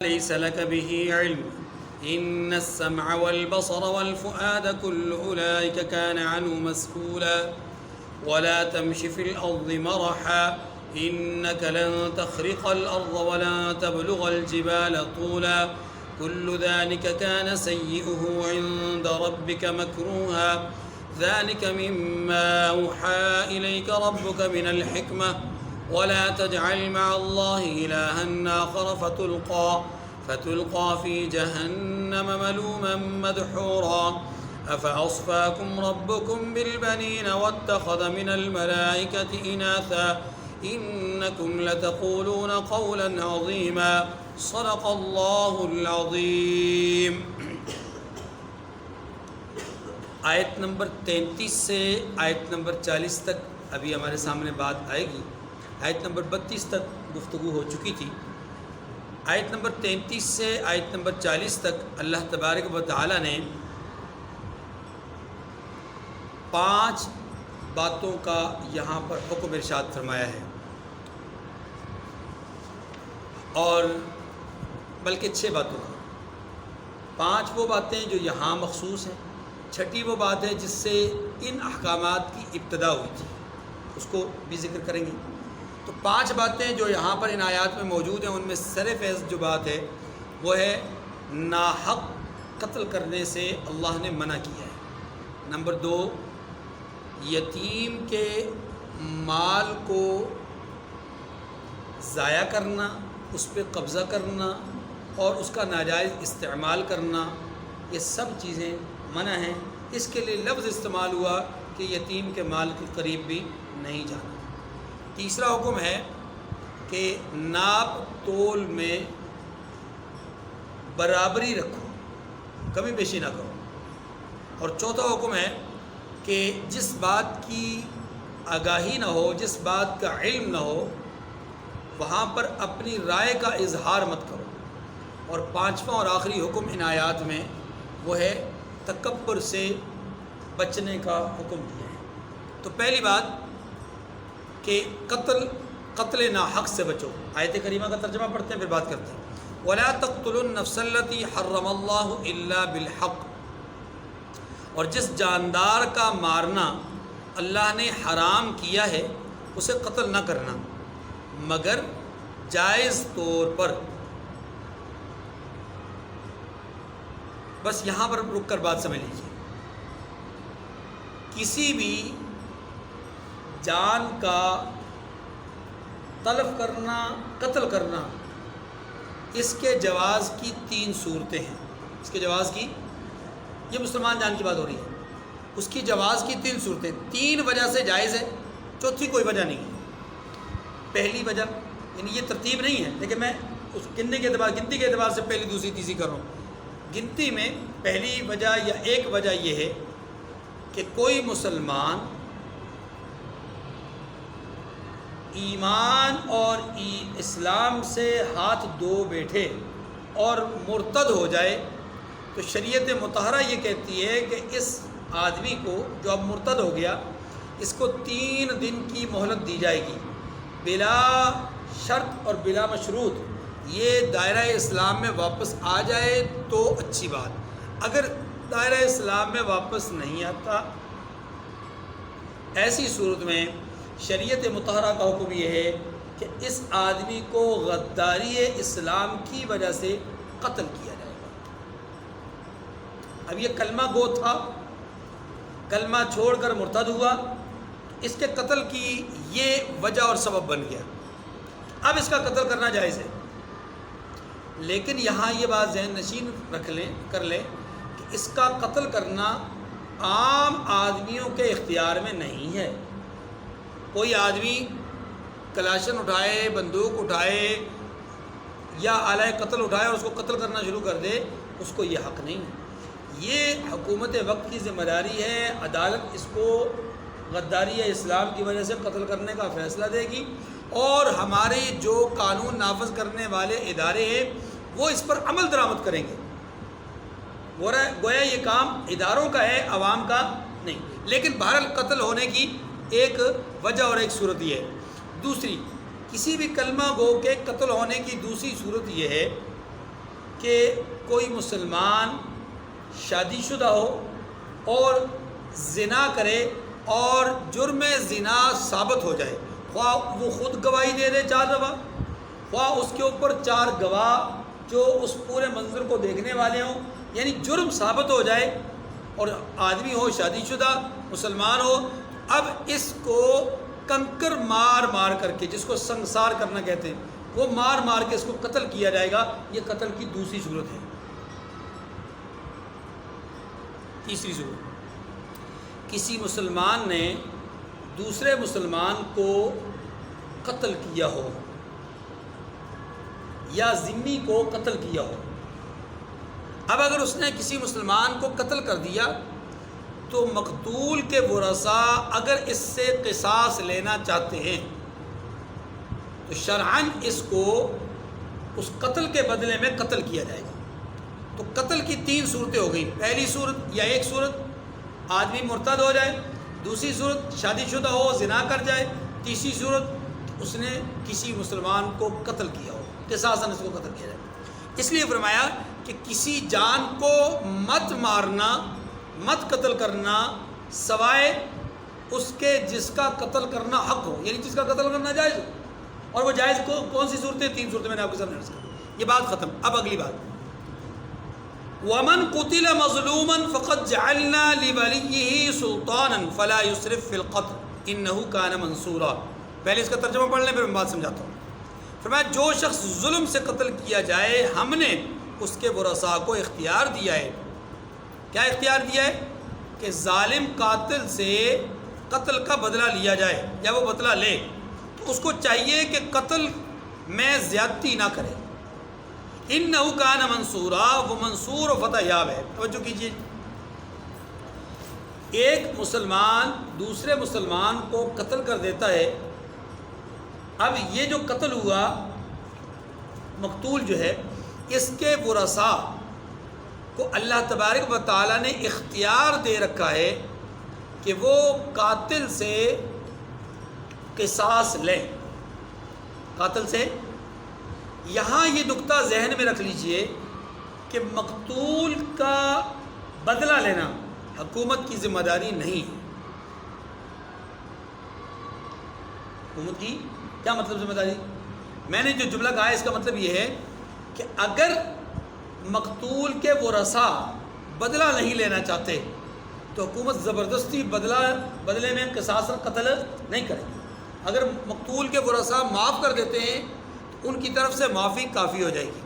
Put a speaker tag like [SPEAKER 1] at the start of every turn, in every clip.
[SPEAKER 1] ليس لك به علم إن السمع والبصر والفؤاد كل أولئك كان عنه مسؤولا ولا تمش في الأرض مرحا إنك لن تخرق الأرض ولن تبلغ الجبال طولا كل ذلك كان سيئه عند ربك مكروها ذلك مما أوحى إليك ربك من الحكمة ولا تجعل مع الله إلها آخر فتلقى في جهنم ملوما مدحورا أفأصفاكم ربكم بالبنين واتخذ من الملائكة إناثا إنكم لتقولون قولا عظيما صدق الله العظيم. آیت نمبر 33 سے آیت نمبر 40 تک ابھی ہمارے سامنے بات آئے گی. آیت نمبر 32 تک گفتگو ہو چکی تھی. آیت نمبر 33 سے آیت نمبر 40 تک اللہ تبارک و تعالی نے 5 باتوں کا یہاں پر حکم ارشاد فرمایا ہے، اور بلکہ 6 باتوں کا. 5 وہ باتیں جو یہاں مخصوص ہیں، 6ٹھی وہ بات ہے جس سے ان احکامات کی ابتدا ہوئی تھی، اس کو بھی ذکر کریں گے. تو 5 باتیں جو یہاں پر ان آیات میں موجود ہیں، ان میں سر فیض جو بات ہے وہ ہے ناحق قتل کرنے سے اللہ نے منع کیا ہے. نمبر 2، یتیم کے مال کو ضائع کرنا، اس پہ قبضہ کرنا اور اس کا ناجائز استعمال کرنا، یہ سب چیزیں منع ہیں. اس کے لیے لفظ استعمال ہوا کہ یتیم کے مال کے قریب بھی نہیں جانا. تیسرا حکم ہے کہ ناپ تول میں برابری رکھو، کمی بیشی نہ کرو. اور چوتھا حکم ہے کہ جس بات کی آگاہی نہ ہو، جس بات کا علم نہ ہو، وہاں پر اپنی رائے کا اظہار مت کرو. اور 5واں اور آخری حکم ان آیات میں وہ ہے تکبر سے بچنے کا حکم دیا ہے. تو پہلی بات کہ قتل ناحق سے بچو. آیت کریمہ کا ترجمہ پڑھتے ہیں پھر بات کرتے ہیں. وَلَا تَقْتُلُوا النَّفْسَ الَّتِي حَرَّمَ اللَّهُ إِلَّا بِالْحَقِّ، اور جس جاندار کا مارنا اللہ نے حرام کیا ہے اسے قتل نہ کرنا مگر جائز طور پر. بس یہاں پر رک کر بات سمجھ لیجیے. کسی بھی جان کا تلف کرنا، قتل کرنا، اس کے جواز کی 3 صورتیں ہیں. اس کے جواز کی، یہ مسلمان جان کی بات ہو رہی ہے، اس کی جواز کی 3 صورتیں. 3 وجہ سے جائز ہے، چوتھی کوئی وجہ نہیں ہے. پہلی وجہ یعنی یہ ترتیب نہیں ہے، لیکن میں اس گنتی کے اعتبار سے پہلی دوسری تیسری کر رہا ہوں. گنتی میں پہلی وجہ یا ایک وجہ یہ ہے کہ کوئی مسلمان ایمان اور اسلام سے ہاتھ دھو بیٹھے اور مرتد ہو جائے تو شریعت مطہرہ یہ کہتی ہے کہ اس آدمی کو جو اب مرتد ہو گیا، اس کو 3 دن کی مہلت دی جائے گی بلا شرط اور بلا مشروط. یہ دائرہ اسلام میں واپس آ جائے تو اچھی بات. اگر دائرہ اسلام میں واپس نہیں آتا، ایسی صورت میں شریعت مطہرہ کا حکم یہ ہے کہ اس آدمی کو غداری اسلام کی وجہ سے قتل کیا جائے گا. اب یہ کلمہ گو تھا، کلمہ چھوڑ کر مرتد ہوا، اس کے قتل کی یہ وجہ اور سبب بن گیا. اب اس کا قتل کرنا جائز ہے. لیکن یہاں یہ بات ذہن نشین کر لیں کہ اس کا قتل کرنا عام آدمیوں کے اختیار میں نہیں ہے. کوئی آدمی کلاشن اٹھائے، بندوق اٹھائے یا آلہ قتل اٹھائے اور اس کو قتل کرنا شروع کر دے، اس کو یہ حق نہیں ہے. یہ حکومت وقت کی ذمہ داری ہے. عدالت اس کو غداری اسلام کی وجہ سے قتل کرنے کا فیصلہ دے گی، اور ہمارے جو قانون نافذ کرنے والے ادارے ہیں وہ اس پر عمل درآمد کریں گے. گویا یہ کام اداروں کا ہے، عوام کا نہیں. لیکن بہرحال قتل ہونے کی ایک وجہ اور ایک صورت یہ ہے. دوسری، کسی بھی کلمہ گو کے قتل ہونے کی دوسری صورت یہ ہے کہ کوئی مسلمان شادی شدہ ہو اور زنا کرے اور جرم زنا ثابت ہو جائے، خواہ وہ خود گواہی دے دے 4 دفعہ، خواہ اس کے اوپر 4 گواہ جو اس پورے منظر کو دیکھنے والے ہوں، یعنی جرم ثابت ہو جائے اور آدمی ہو شادی شدہ مسلمان ہو، اب اس کو کنکر مار مار کر کے، جس کو سنسار کرنا کہتے ہیں، وہ مار مار کے اس کو قتل کیا جائے گا۔ یہ قتل کی دوسری صورت ہے۔ تیسری صورت، کسی مسلمان نے دوسرے مسلمان کو قتل کیا ہو یا ذمہ کو قتل کیا ہو۔ اب اگر اس نے کسی مسلمان کو قتل کر دیا تو مقتول کے ورثاء اگر اس سے قصاص لینا چاہتے ہیں تو شرعاً اس کو اس قتل کے بدلے میں قتل کیا جائے گا۔ تو قتل کی 3 صورتیں ہو گئی۔ پہلی صورت یا ایک صورت آدمی مرتد ہو جائے، دوسری صورت شادی شدہ ہو زنا کر جائے، تیسری صورت اس نے کسی مسلمان کو قتل کیا ہو، قصاصاً اس کو قتل کیا جائے۔ اس لیے فرمایا کہ کسی جان کو مت مارنا، مت قتل کرنا سوائے اس کے جس کا قتل کرنا حق ہو، یعنی جس کا قتل کرنا جائز ہو۔ اور وہ جائز کون سی صورتیں؟ 3 صورتیں میں نے آپ کے سامنے عرض کی۔ یہ بات ختم۔ اب اگلی بات، وَمَنْ قُتِلَ مَظْلُومًا فَقَدْ جَعَلْنَا لِوَلِيِّهِ سُلْطَانًا فَلَا يُسْرِفْ فِي الْقَتْلِ إِنَّهُ كَانَ مَنْصُورًا۔ پہلے اس کا ترجمہ پڑھ لیں، پھر میں بات سمجھاتا ہوں۔ فرمایا جو شخص ظلم سے قتل کیا جائے، ہم نے اس کے ورثاء کو اختیار دیا ہے۔ کیا اختیار دیا ہے؟ کہ ظالم قاتل سے قتل کا بدلہ لیا جائے یا وہ بدلہ لے تو اس کو چاہیے کہ قتل میں زیادتی نہ کرے۔ اِنَّهُ كَانَ مَنْصُورًا، وہ منصور و فتح یاب ہے۔ توجہ کیجیے، ایک مسلمان دوسرے مسلمان کو قتل کر دیتا ہے۔ اب یہ جو قتل ہوا، مقتول جو ہے، اس کے ورثاء کو اللہ تبارک و تعالیٰ نے اختیار دے رکھا ہے کہ وہ قاتل سے قصاص لیں، قاتل سے۔ یہاں یہ نقطہ ذہن میں رکھ لیجئے کہ مقتول کا بدلہ لینا حکومت کی ذمہ داری نہیں ہے۔ حکومت کی کیا مطلب ذمہ داری؟ میں نے جو جملہ کہا ہے اس کا مطلب یہ ہے کہ اگر مقتول کے ورثاء بدلہ نہیں لینا چاہتے تو حکومت زبردستی بدلے میں قصاص قتل نہیں کرے گی۔ اگر مقتول کے ورثاء معاف کر دیتے ہیں تو ان کی طرف سے معافی کافی ہو جائے گی۔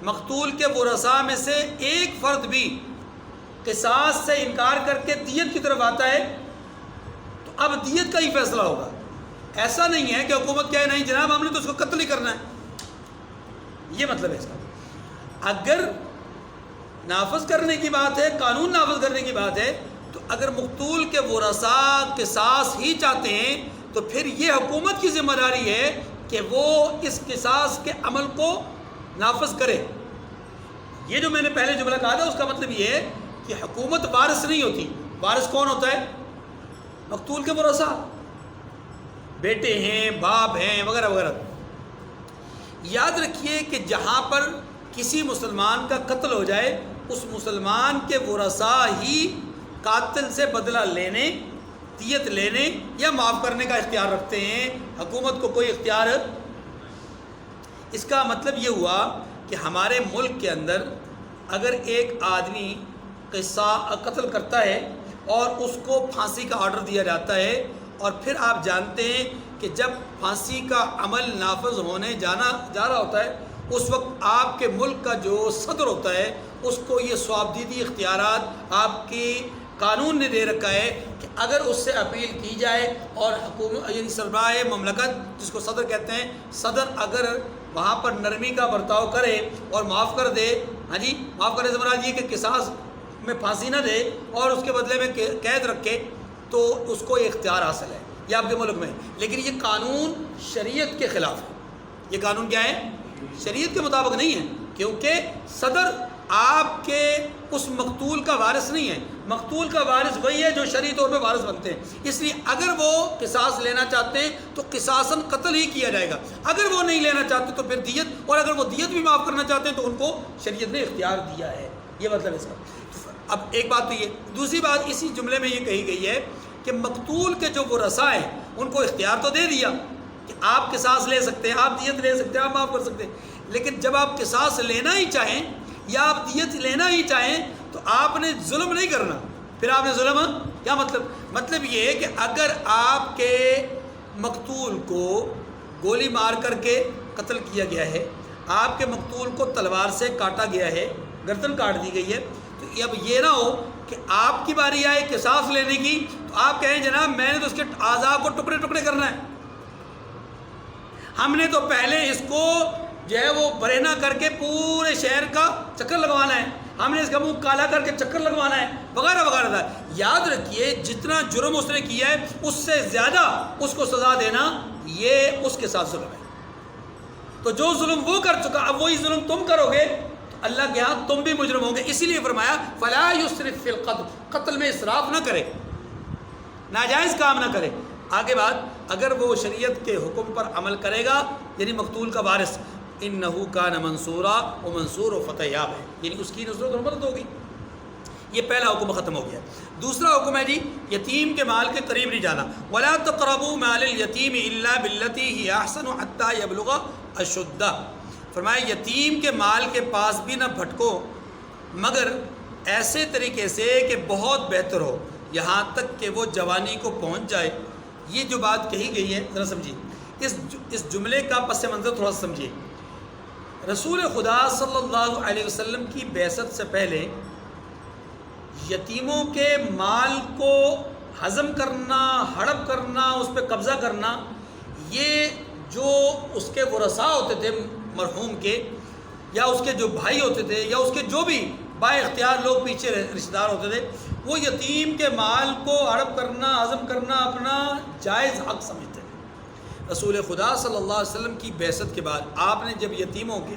[SPEAKER 1] مقتول کے ورثاء میں سے ایک فرد بھی قصاص سے انکار کر کے دیت کی طرف آتا ہے تو اب دیت کا ہی فیصلہ ہوگا۔ ایسا نہیں ہے کہ حکومت کہے نہیں جناب ہم نے تو اس کو قتل ہی کرنا ہے۔ یہ مطلب ہے اس کا۔ اگر نافذ کرنے کی بات ہے، قانون نافذ کرنے کی بات ہے، تو اگر مقتول کے ورثاء قصاص ہی چاہتے ہیں تو پھر یہ حکومت کی ذمہ داری ہے کہ وہ اس قصاص کے عمل کو نافذ کرے۔ یہ جو میں نے پہلے جملہ کہا تھا اس کا مطلب یہ ہے کہ حکومت وارث نہیں ہوتی۔ وارث کون ہوتا ہے؟ مقتول کے ورثاء، بیٹے ہیں، باپ ہیں، وغیرہ وغیرہ۔ یاد رکھیے کہ جہاں پر کسی مسلمان کا قتل ہو جائے اس مسلمان کے ورثاء ہی قاتل سے بدلہ لینے، دیت لینے یا معاف کرنے کا اختیار رکھتے ہیں۔ حکومت کو کوئی اختیار۔ اس کا مطلب یہ ہوا کہ ہمارے ملک کے اندر اگر ایک آدمی قتل کرتا ہے اور اس کو پھانسی کا آرڈر دیا جاتا ہے، اور پھر آپ جانتے ہیں کہ جب پھانسی کا عمل نافذ ہونے جا رہا ہوتا ہے اس وقت آپ کے ملک کا جو صدر ہوتا ہے اس کو یہ ثوابدیدی اختیارات آپ کی قانون نے دے رکھا ہے کہ اگر اس سے اپیل کی جائے اور حکومت یعنی سربراہ مملکت جس کو صدر کہتے ہیں، صدر اگر وہاں پر نرمی کا برتاؤ کرے اور معاف کر دے، ہاں جی معاف کرنے سے مراد یہ کہ قصاص میں پھانسی نہ دے اور اس کے بدلے میں قید رکھے، تو اس کو یہ اختیار حاصل ہے یہ آپ کے ملک میں۔ لیکن یہ قانون شریعت کے خلاف ہے۔ یہ قانون کیا ہے؟ شریعت کے مطابق نہیں ہے، کیونکہ صدر آپ کے اس مقتول کا وارث نہیں ہے. مقتول کا وارث وہی ہے جو شرعی طور پہ وارث بنتے ہیں. اس لیے اگر وہ قصاص لینا چاہتے ہیں تو قصاصاً قتل ہی کیا جائے گا. اگر وہ نہیں لینا چاہتے تو پھر دیت, اور اگر وہ دیت بھی معاف کرنا چاہتے ہیں تو ان کو شریعت نے اختیار دیا ہے. یہ مطلب اس کا. اب ایک بات تو یہ. دوسری بات اسی جملے میں یہ کہی گئی ہے کہ مقتول کے جو ورثاء ہیں ان کو اختیار تو دے دیا کہ آپ قصاص لے سکتے ہیں, آپ دیت لے سکتے ہیں, آپ معاف کر سکتے ہیں. لیکن جب آپ قصاص لینا ہی چاہیں یا آپ دیت لینا ہی چاہیں تو آپ نے ظلم نہیں کرنا. پھر آپ نے ظلم کیا مطلب؟ مطلب یہ ہے کہ اگر آپ کے مقتول کو گولی مار کر کے قتل کیا گیا ہے, آپ کے مقتول کو تلوار سے کاٹا گیا ہے, گردن کاٹ دی گئی ہے, تو اب یہ نہ ہو کہ آپ کی باری آئے قصاص لینے کی تو آپ کہیں جناب میں نے تو اس کے اعضاء کو ٹکڑے ٹکڑے کرنا ہے, ہم نے تو پہلے اس کو جو ہے وہ برینا کر کے پورے شہر کا چکر لگوانا ہے, ہم نے اس کا منہ کالا کر کے چکر لگوانا ہے, وغیرہ وغیرہ تھا. یاد رکھیے جتنا جرم اس نے کیا ہے اس سے زیادہ اس کو سزا دینا یہ اس کے ساتھ ظلم ہے. تو جو ظلم وہ کر چکا اب وہی ظلم تم کرو گے تو اللہ کے ہاں تم بھی مجرم ہوں گے. اسی لیے فرمایا فلا یسرف فی القتل, قتل میں اسراف نہ کرے, ناجائز کام نہ کرے. آگے بات, اگر وہ شریعت کے حکم پر عمل کرے گا یعنی مقتول کا وارث, انہو کان منصورا, و منصور و فتح یاب ہے, یعنی اس کی نصرت و مدد ہوگی. یہ پہلا حکم ختم ہو گیا. دوسرا حکم ہے جی یتیم کے مال کے قریب نہیں جانا. ولا تقربوا مال الیتیم الا بالتی ہی احسن حتی یبلغ اشدہ. فرمایا یتیم کے مال کے پاس بھی نہ بھٹکو مگر ایسے طریقے سے کہ بہت بہتر ہو, یہاں تک کہ وہ جوانی کو پہنچ جائے. یہ جو بات کہی گئی ہے ذرا سمجھیے, اس جملے کا پس منظر تھوڑا سا سمجھیے. رسول خدا صلی اللہ علیہ وسلم کی بعثت سے پہلے یتیموں کے مال کو ہضم کرنا, ہڑپ کرنا, اس پہ قبضہ کرنا, یہ جو اس کے ورثاء ہوتے تھے مرحوم کے, یا اس کے جو بھائی ہوتے تھے, یا اس کے جو بھی با اختیار لوگ پیچھے رشتہ دار ہوتے تھے, وہ یتیم کے مال کو ہڑپ کرنا, ہضم کرنا اپنا جائز حق سمجھتے تھے. رسول خدا صلی اللہ علیہ وسلم کی بعثت کے بعد آپ نے جب یتیموں کے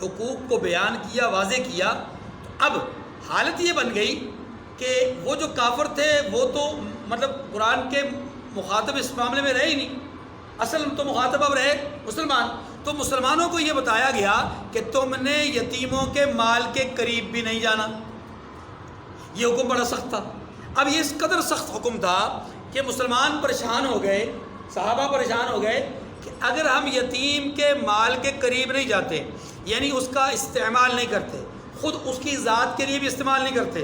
[SPEAKER 1] حقوق کو بیان کیا, واضح کیا, تو اب حالت یہ بن گئی کہ وہ جو کافر تھے وہ تو مطلب قرآن کے مخاطب اس معاملے میں رہے ہی نہیں, اصل تو مخاطب اب رہے مسلمان. تو مسلمانوں کو یہ بتایا گیا کہ تم نے یتیموں کے مال کے قریب بھی نہیں جانا. یہ حکم بڑا سخت تھا. اب یہ اس قدر سخت حکم تھا کہ مسلمان پریشان ہو گئے, صحابہ پریشان ہو گئے کہ اگر ہم یتیم کے مال کے قریب نہیں جاتے, یعنی اس کا استعمال نہیں کرتے, خود اس کی ذات کے لیے بھی استعمال نہیں کرتے,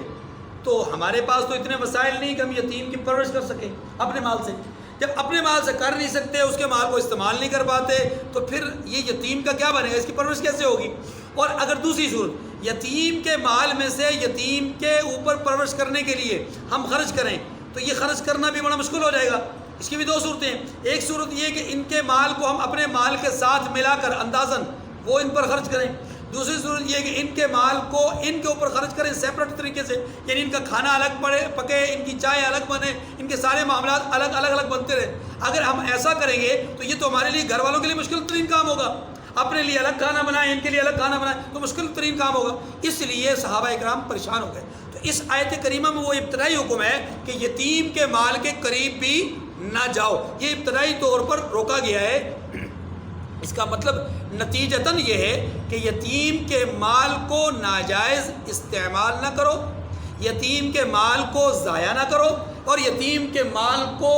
[SPEAKER 1] تو ہمارے پاس تو اتنے وسائل نہیں کہ ہم یتیم کی پرورش کر سکیں اپنے مال سے. جب اپنے مال سے کر نہیں سکتے, اس کے مال کو استعمال نہیں کر پاتے, تو پھر یہ یتیم کا کیا بنے گا, اس کی پرورش کیسے ہوگی. اور اگر دوسری صورت یتیم کے مال میں سے یتیم کے اوپر پرورش کرنے کے لیے ہم خرچ کریں تو یہ خرچ کرنا بھی بڑا مشکل ہو جائے گا. اس کی بھی دو صورتیں ہیں. ایک صورت یہ کہ ان کے مال کو ہم اپنے مال کے ساتھ ملا کر اندازاً وہ ان پر خرچ کریں. دوسری صورت یہ کہ ان کے مال کو ان کے اوپر خرچ کریں سیپریٹ طریقے سے, یعنی ان کا کھانا الگ پکے, ان کی چائے الگ بنے, ان کے سارے معاملات الگ الگ بنتے رہے. اگر ہم ایسا کریں گے تو یہ تو ہمارے لیے گھر والوں کے لیے مشکل ترین کام ہوگا. اپنے لیے الگ کھانا بنائیں, ان کے لیے الگ کھانا بنائیں, تو مشکل ترین کام ہوگا. اس لیے صحابہ اکرام پریشان ہو گئے. تو اس آیت کریمہ میں وہ ابتدائی حکم ہے کہ یتیم کے مال کے قریب بھی نہ جاؤ. یہ ابتدائی طور پر روکا گیا ہے. اس کا مطلب نتیجتاً یہ ہے کہ یتیم کے مال کو ناجائز استعمال نہ کرو, یتیم کے مال کو ضائع نہ کرو, اور یتیم کے مال کو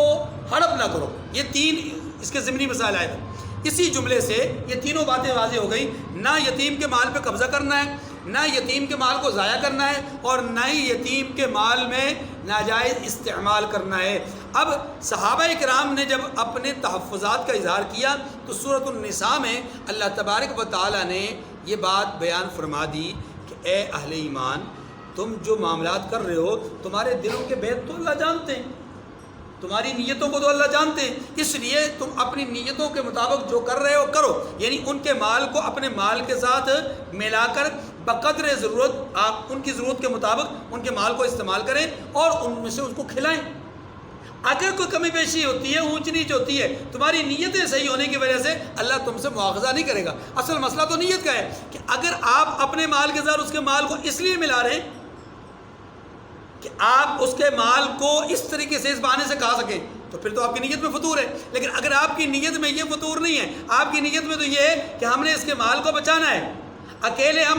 [SPEAKER 1] ہڑپ نہ کرو. یہ تین اس کے ضمنی مسائل آئے تھے. اسی جملے سے یہ تینوں باتیں واضح ہو گئی. نہ یتیم کے مال پہ قبضہ کرنا ہے, نہ یتیم کے مال کو ضائع کرنا ہے, اور نہ ہی یتیم کے مال میں ناجائز استعمال کرنا ہے. اب صحابہ کرام نے جب اپنے تحفظات کا اظہار کیا تو سورۃ النساء میں اللہ تبارک و تعالیٰ نے یہ بات بیان فرما دی کہ اے اہل ایمان, تم جو معاملات کر رہے ہو تمہارے دلوں کے بید تو اللہ جانتے ہیں, تمہاری نیتوں کو تو اللہ جانتے ہیں. اس لیے تم اپنی نیتوں کے مطابق جو کر رہے ہو کرو, یعنی ان کے مال کو اپنے مال کے ساتھ ملا کر بقدر ضرورت, آپ ان کی ضرورت کے مطابق ان کے مال کو استعمال کریں اور ان میں سے اس کو کھلائیں. اگر کوئی کمی بیشی ہوتی ہے، اونچ نیچ ہوتی ہے، تمہاری نیتیں صحیح ہونے کی وجہ سے اللہ تم سے مواخذہ نہیں کرے گا۔ اصل مسئلہ تو نیت کا ہے کہ اگر آپ اپنے مال کے ساتھ اس کے مال کو اس لیے ملا رہے ہیں کہ آپ اس کے مال کو اس طریقے سے اس بہانے سے کھا سکیں، تو پھر تو آپ کی نیت میں فطور ہے۔ لیکن اگر آپ کی نیت میں یہ فطور نہیں ہے، آپ کی نیت میں تو یہ ہے کہ ہم نے اس کے مال کو بچانا ہے، اکیلے ہم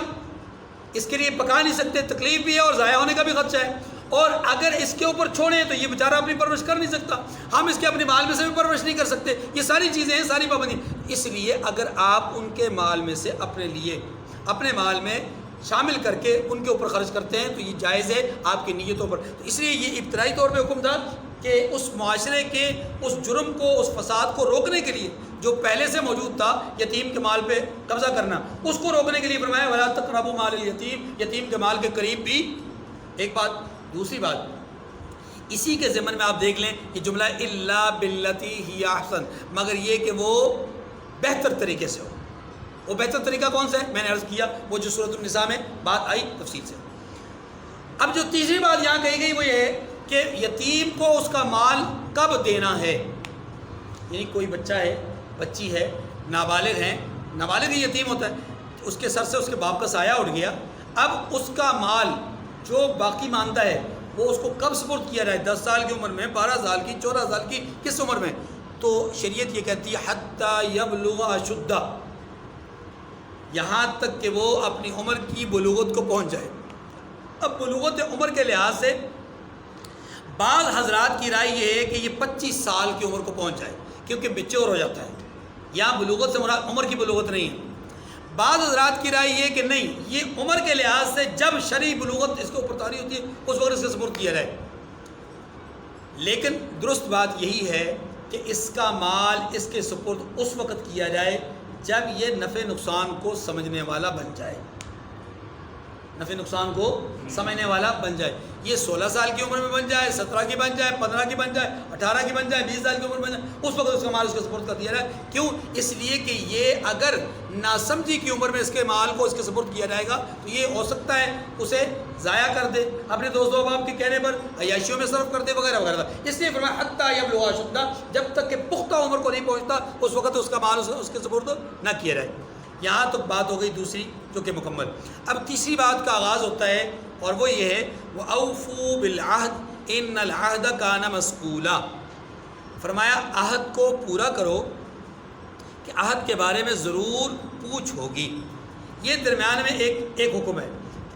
[SPEAKER 1] اس کے لیے پکا نہیں سکتے، تکلیف بھی ہے اور ضائع ہونے کا بھی خدشہ ہے، اور اگر اس کے اوپر چھوڑیں تو یہ بیچارہ اپنی پرورش کر نہیں سکتا، ہم اس کے اپنے مال میں سے بھی پرورش نہیں کر سکتے، یہ ساری چیزیں ہیں، ساری پابندی۔ اس لیے اگر آپ ان کے مال میں سے اپنے لیے اپنے مال میں شامل کر کے ان کے اوپر خرچ کرتے ہیں تو یہ جائز ہے آپ کی نیتوں پر۔ تو اس لیے یہ ابتدائی طور پہ حکم تھا کہ اس معاشرے کے اس جرم کو، اس فساد کو روکنے کے لیے جو پہلے سے موجود تھا، یتیم کے مال پہ قبضہ کرنا، اس کو روکنے کے لیے فرمایا وَلَا تَقْرَبُوا مَالَ الْيَتِيمِ، یتیم کے مال کے قریب بھی۔ ایک بات۔ دوسری بات، اسی کے ضمن میں آپ دیکھ لیں یہ جملہ اِلَّا بِالَّتِي هِيَ أَحْسَنُ، مگر یہ کہ وہ بہتر طریقے سے ہو۔ وہ بہتر طریقہ کون سا ہے؟ میں نے عرض کیا وہ جو سورۃ النساء میں بات آئی تفصیل سے۔ اب جو تیسری بات یہاں کہی گئی وہ یہ ہے کہ یتیم کو اس کا مال کب دینا ہے، یعنی کوئی بچہ ہے، بچی ہے، نابالغ ہیں، نابالغ ہی یتیم ہوتا ہے، اس کے سر سے اس کے باپ کا سایہ اٹھ گیا، اب اس کا مال جو باقی مانتا ہے وہ اس کو کب سپرد کیا جائے؟ 10 سال کی عمر میں، 12 سال کی، 14 سال کی، کس عمر میں؟ تو شریعت یہ کہتی ہے حتی یبلغ اشدہ، یہاں تک کہ وہ اپنی عمر کی بلوغت کو پہنچ جائے۔ اب بلوغت عمر کے لحاظ سے بعض حضرات کی رائے یہ ہے کہ یہ 25 سال کی عمر کو پہنچ جائے، کیونکہ میچور ہو جاتا ہے، یہاں بلوغت سے مراد عمر کی بلوغت نہیں ہے۔ بعض حضرات کی رائے یہ کہ نہیں، یہ عمر کے لحاظ سے جب شرعی بلوغت اس کے اوپر طاری ہوتی ہے اس وقت اس کا سپرد کیا جائے۔ لیکن درست بات یہی ہے کہ اس کا مال اس کے سپرد اس وقت کیا جائے جب یہ نفع نقصان کو سمجھنے والا بن جائے، نفع نقصان کو سمجھنے والا بن جائے۔ یہ 16 سال کی عمر میں بن جائے، 17 کی بن جائے، 15 کی بن جائے، 18 کی بن جائے، 20 سال کی عمر بن جائے، اس وقت اس کا مال اس کے سپرد کر دیا جائے۔ کیوں؟ اس لیے کہ یہ اگر ناسمجھی کی عمر میں اس کے مال کو اس کے سپرد کیا جائے گا تو یہ ہو سکتا ہے اسے ضائع کر دے، اپنے دوست و احباب کے کہنے پر عیاشیوں میں صرف کر دے وغیرہ وغیرہ۔ اس لیے فرمایا حتی یبلغ اشدہ، جب تک کہ پختہ عمر کو نہیں پہنچتا اس وقت اس کا مال اس کے سپرد نہ کیا جائے۔ یہاں تو بات ہو گئی دوسری جو کہ مکمل۔ اب تیسری بات کا آغاز ہوتا ہے اور وہ یہ ہے وَأَوْفُوا بِالْعَهْدِ إِنَّ الْعَهْدَ كَانَ مَسْئُولًا، فرمایا عہد کو پورا کرو کہ عہد کے بارے میں ضرور پوچھ ہوگی۔ یہ درمیان میں ایک حکم ہے،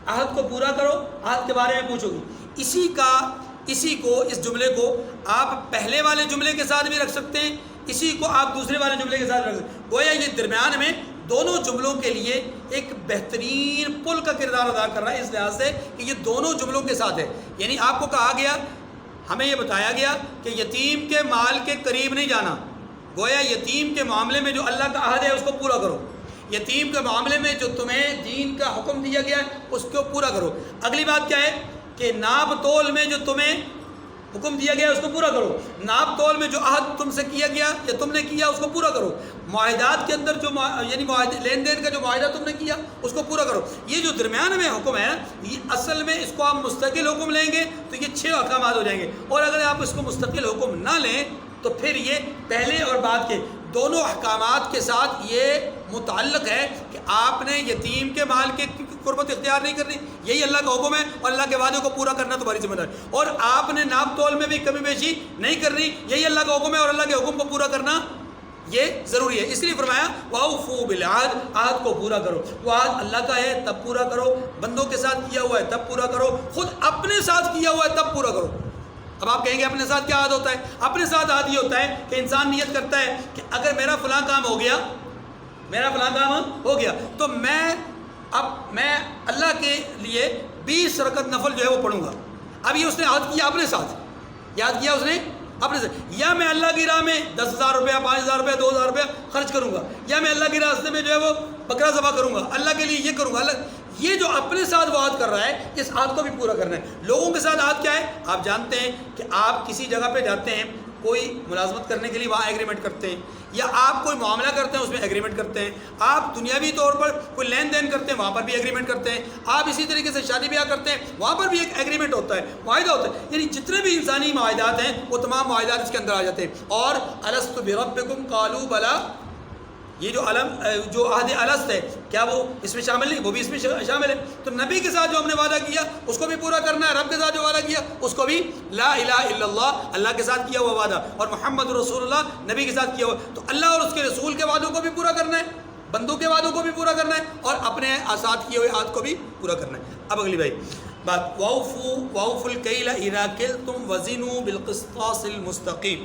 [SPEAKER 1] عہد کو پورا کرو، عہد کے بارے میں پوچھ ہوگی۔ اسی کو اس جملے کو آپ پہلے والے جملے کے ساتھ بھی رکھ سکتے ہیں، اسی کو آپ دوسرے والے جملے کے ساتھ رکھ سکتے ہیں۔ گویا یہ درمیان میں دونوں جملوں کے لیے ایک بہترین پل کا کردار ادا کر رہا ہے، اس لحاظ سے کہ یہ دونوں جملوں کے ساتھ ہے۔ یعنی آپ کو کہا گیا، ہمیں یہ بتایا گیا کہ یتیم کے مال کے قریب نہیں جانا، گویا یتیم کے معاملے میں جو اللہ کا عہد ہے اس کو پورا کرو، یتیم کے معاملے میں جو تمہیں دین کا حکم دیا گیا ہے اس کو پورا کرو۔ اگلی بات کیا ہے کہ ناپ تول میں جو تمہیں حکم دیا گیا اس کو پورا کرو، ناپ تول میں جو عہد تم سے کیا گیا یا تم نے کیا اس کو پورا کرو، معاہدات کے اندر جو یعنی لین دین کا جو معاہدہ تم نے کیا اس کو پورا کرو۔ یہ جو درمیان میں حکم ہے یہ اصل میں اس کو آپ مستقل حکم لیں گے تو یہ 6 احکامات ہو جائیں گے، اور اگر آپ اس کو مستقل حکم نہ لیں تو پھر یہ پہلے اور بعد کے دونوں احکامات کے ساتھ یہ متعلق ہے کہ آپ نے یتیم کے مال کے قربت اختیار نہیں کرنی، یہی اللہ کا حکم ہے، اور اللہ کے وعدے کو پورا کرنا تمہاری ذمہ داری، اور آپ نے ناپ تول میں بھی کمی بیشی نہیں کرنی، یہی اللہ کا حکم ہے، اور اللہ کے حکم کو پورا کرنا یہ ضروری ہے۔ اس لیے فرمایا وَأَوْفُوا بِالْعَهْدِ، عہد کو پورا کرو۔ وہ عہد اللہ کا ہے تب پورا کرو، بندوں کے ساتھ کیا ہوا ہے تب پورا کرو، خود اپنے ساتھ کیا ہوا ہے تب پورا کرو۔ اب آپ کہیں گے اپنے ساتھ کیا عہد ہوتا ہے؟ اپنے ساتھ عہد یہ ہوتا ہے کہ انسان نیت کرتا ہے کہ اگر میرا فلاں کام ہو گیا، میرا فلاں کام ہو گیا تو میں اللہ کے لیے 20 رکعت نفل جو ہے وہ پڑھوں گا۔ اب یہ اس نے عہد کیا اپنے ساتھ، یاد کیا اس نے اپنے ساتھ، یا میں اللہ کی راہ میں 10,000 روپیہ، 5,000 روپیہ، 2,000 روپیہ خرچ کروں گا، یا میں اللہ کے راستے میں جو ہے وہ بکرا ذبح کروں گا، اللہ کے لیے یہ کروں گا۔ یہ جو اپنے ساتھ وہ عہد کر رہا ہے اس عہد کو بھی پورا کرنا ہے۔ لوگوں کے ساتھ عہد کیا ہے؟ آپ جانتے ہیں کہ آپ کسی جگہ پہ جاتے ہیں، کوئی ملازمت کرنے کے لیے وہاں ایگریمنٹ کرتے ہیں، یا آپ کوئی معاملہ کرتے ہیں اس میں ایگریمنٹ کرتے ہیں، آپ دنیاوی طور پر کوئی لین دین کرتے ہیں وہاں پر بھی ایگریمنٹ کرتے ہیں، آپ اسی طریقے سے شادی بیاہ کرتے ہیں وہاں پر بھی ایک ایگریمنٹ ہوتا ہے، معاہدہ ہوتا ہے. یعنی جتنے بھی انسانی معاہدات ہیں وہ تمام معاہدات اس کے اندر آ جاتے ہیں. اور الست بربکم قالوا بلا، یہ جو عہد الست ہے کیا وہ اس میں شامل نہیں؟ وہ بھی اس میں شامل ہے. تو نبی کے ساتھ جو ہم نے وعدہ کیا اس کو بھی پورا کرنا ہے، رب کے ساتھ جو وعدہ کیا اس کو بھی، لا الہ الا اللہ اللہ کے ساتھ کیا ہوا وعدہ اور محمد رسول اللہ نبی کے ساتھ کیا ہوا، تو اللہ اور اس کے رسول کے وعدوں کو بھی پورا کرنا ہے، بندوں کے وعدوں کو بھی پورا کرنا ہے، اور اپنے ساتھ کیے ہوئے عہد کو بھی پورا کرنا ہے. اب اگلی بھائی بات، وَأَوْفُوا الْكَيْلَ إِذَا كِلْتُمْ وَزِنُوا بِالْقِسْطَاسِ الْمُسْتَقِيمِ.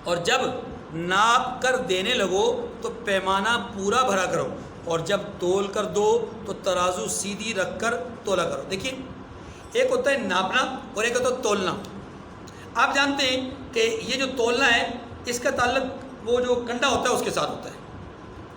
[SPEAKER 1] اور جب ناپ کر دینے لگو تو پیمانہ پورا بھرا کرو، اور جب تول کر دو تو ترازو سیدھی رکھ کر تولا کرو. دیکھیے ایک ہوتا ہے ناپنا اور ایک ہوتا ہے تولنا. آپ جانتے ہیں کہ یہ جو تولنا ہے اس کا تعلق وہ جو کنڈا ہوتا ہے اس کے ساتھ ہوتا ہے،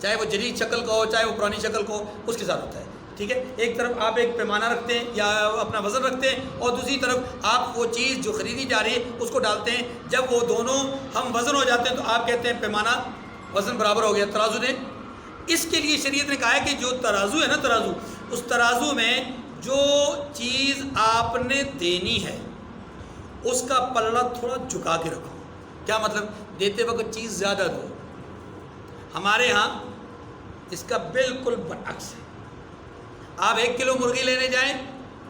[SPEAKER 1] چاہے وہ جدید شکل کا ہو چاہے وہ پرانی شکل کا ہو اس کے ساتھ ہوتا ہے. ٹھیک ہے، ایک طرف آپ ایک پیمانہ رکھتے ہیں یا اپنا وزن رکھتے ہیں اور دوسری طرف آپ وہ چیز جو خریدی جا رہی ہے اس کو ڈالتے ہیں. جب وہ دونوں ہم وزن ہو جاتے ہیں تو آپ کہتے ہیں پیمانہ وزن برابر ہو گیا ترازو نے. اس کے لیے شریعت نے کہا ہے کہ جو ترازو ہے نا، ترازو، اس ترازو میں جو چیز آپ نے دینی ہے اس کا پلڑا تھوڑا جھکا کے رکھو. کیا مطلب؟ دیتے وقت چیز زیادہ دو. ہمارے ہاں اس کا بالکل برعکس ہے. آپ 1 کلو مرغی لینے جائیں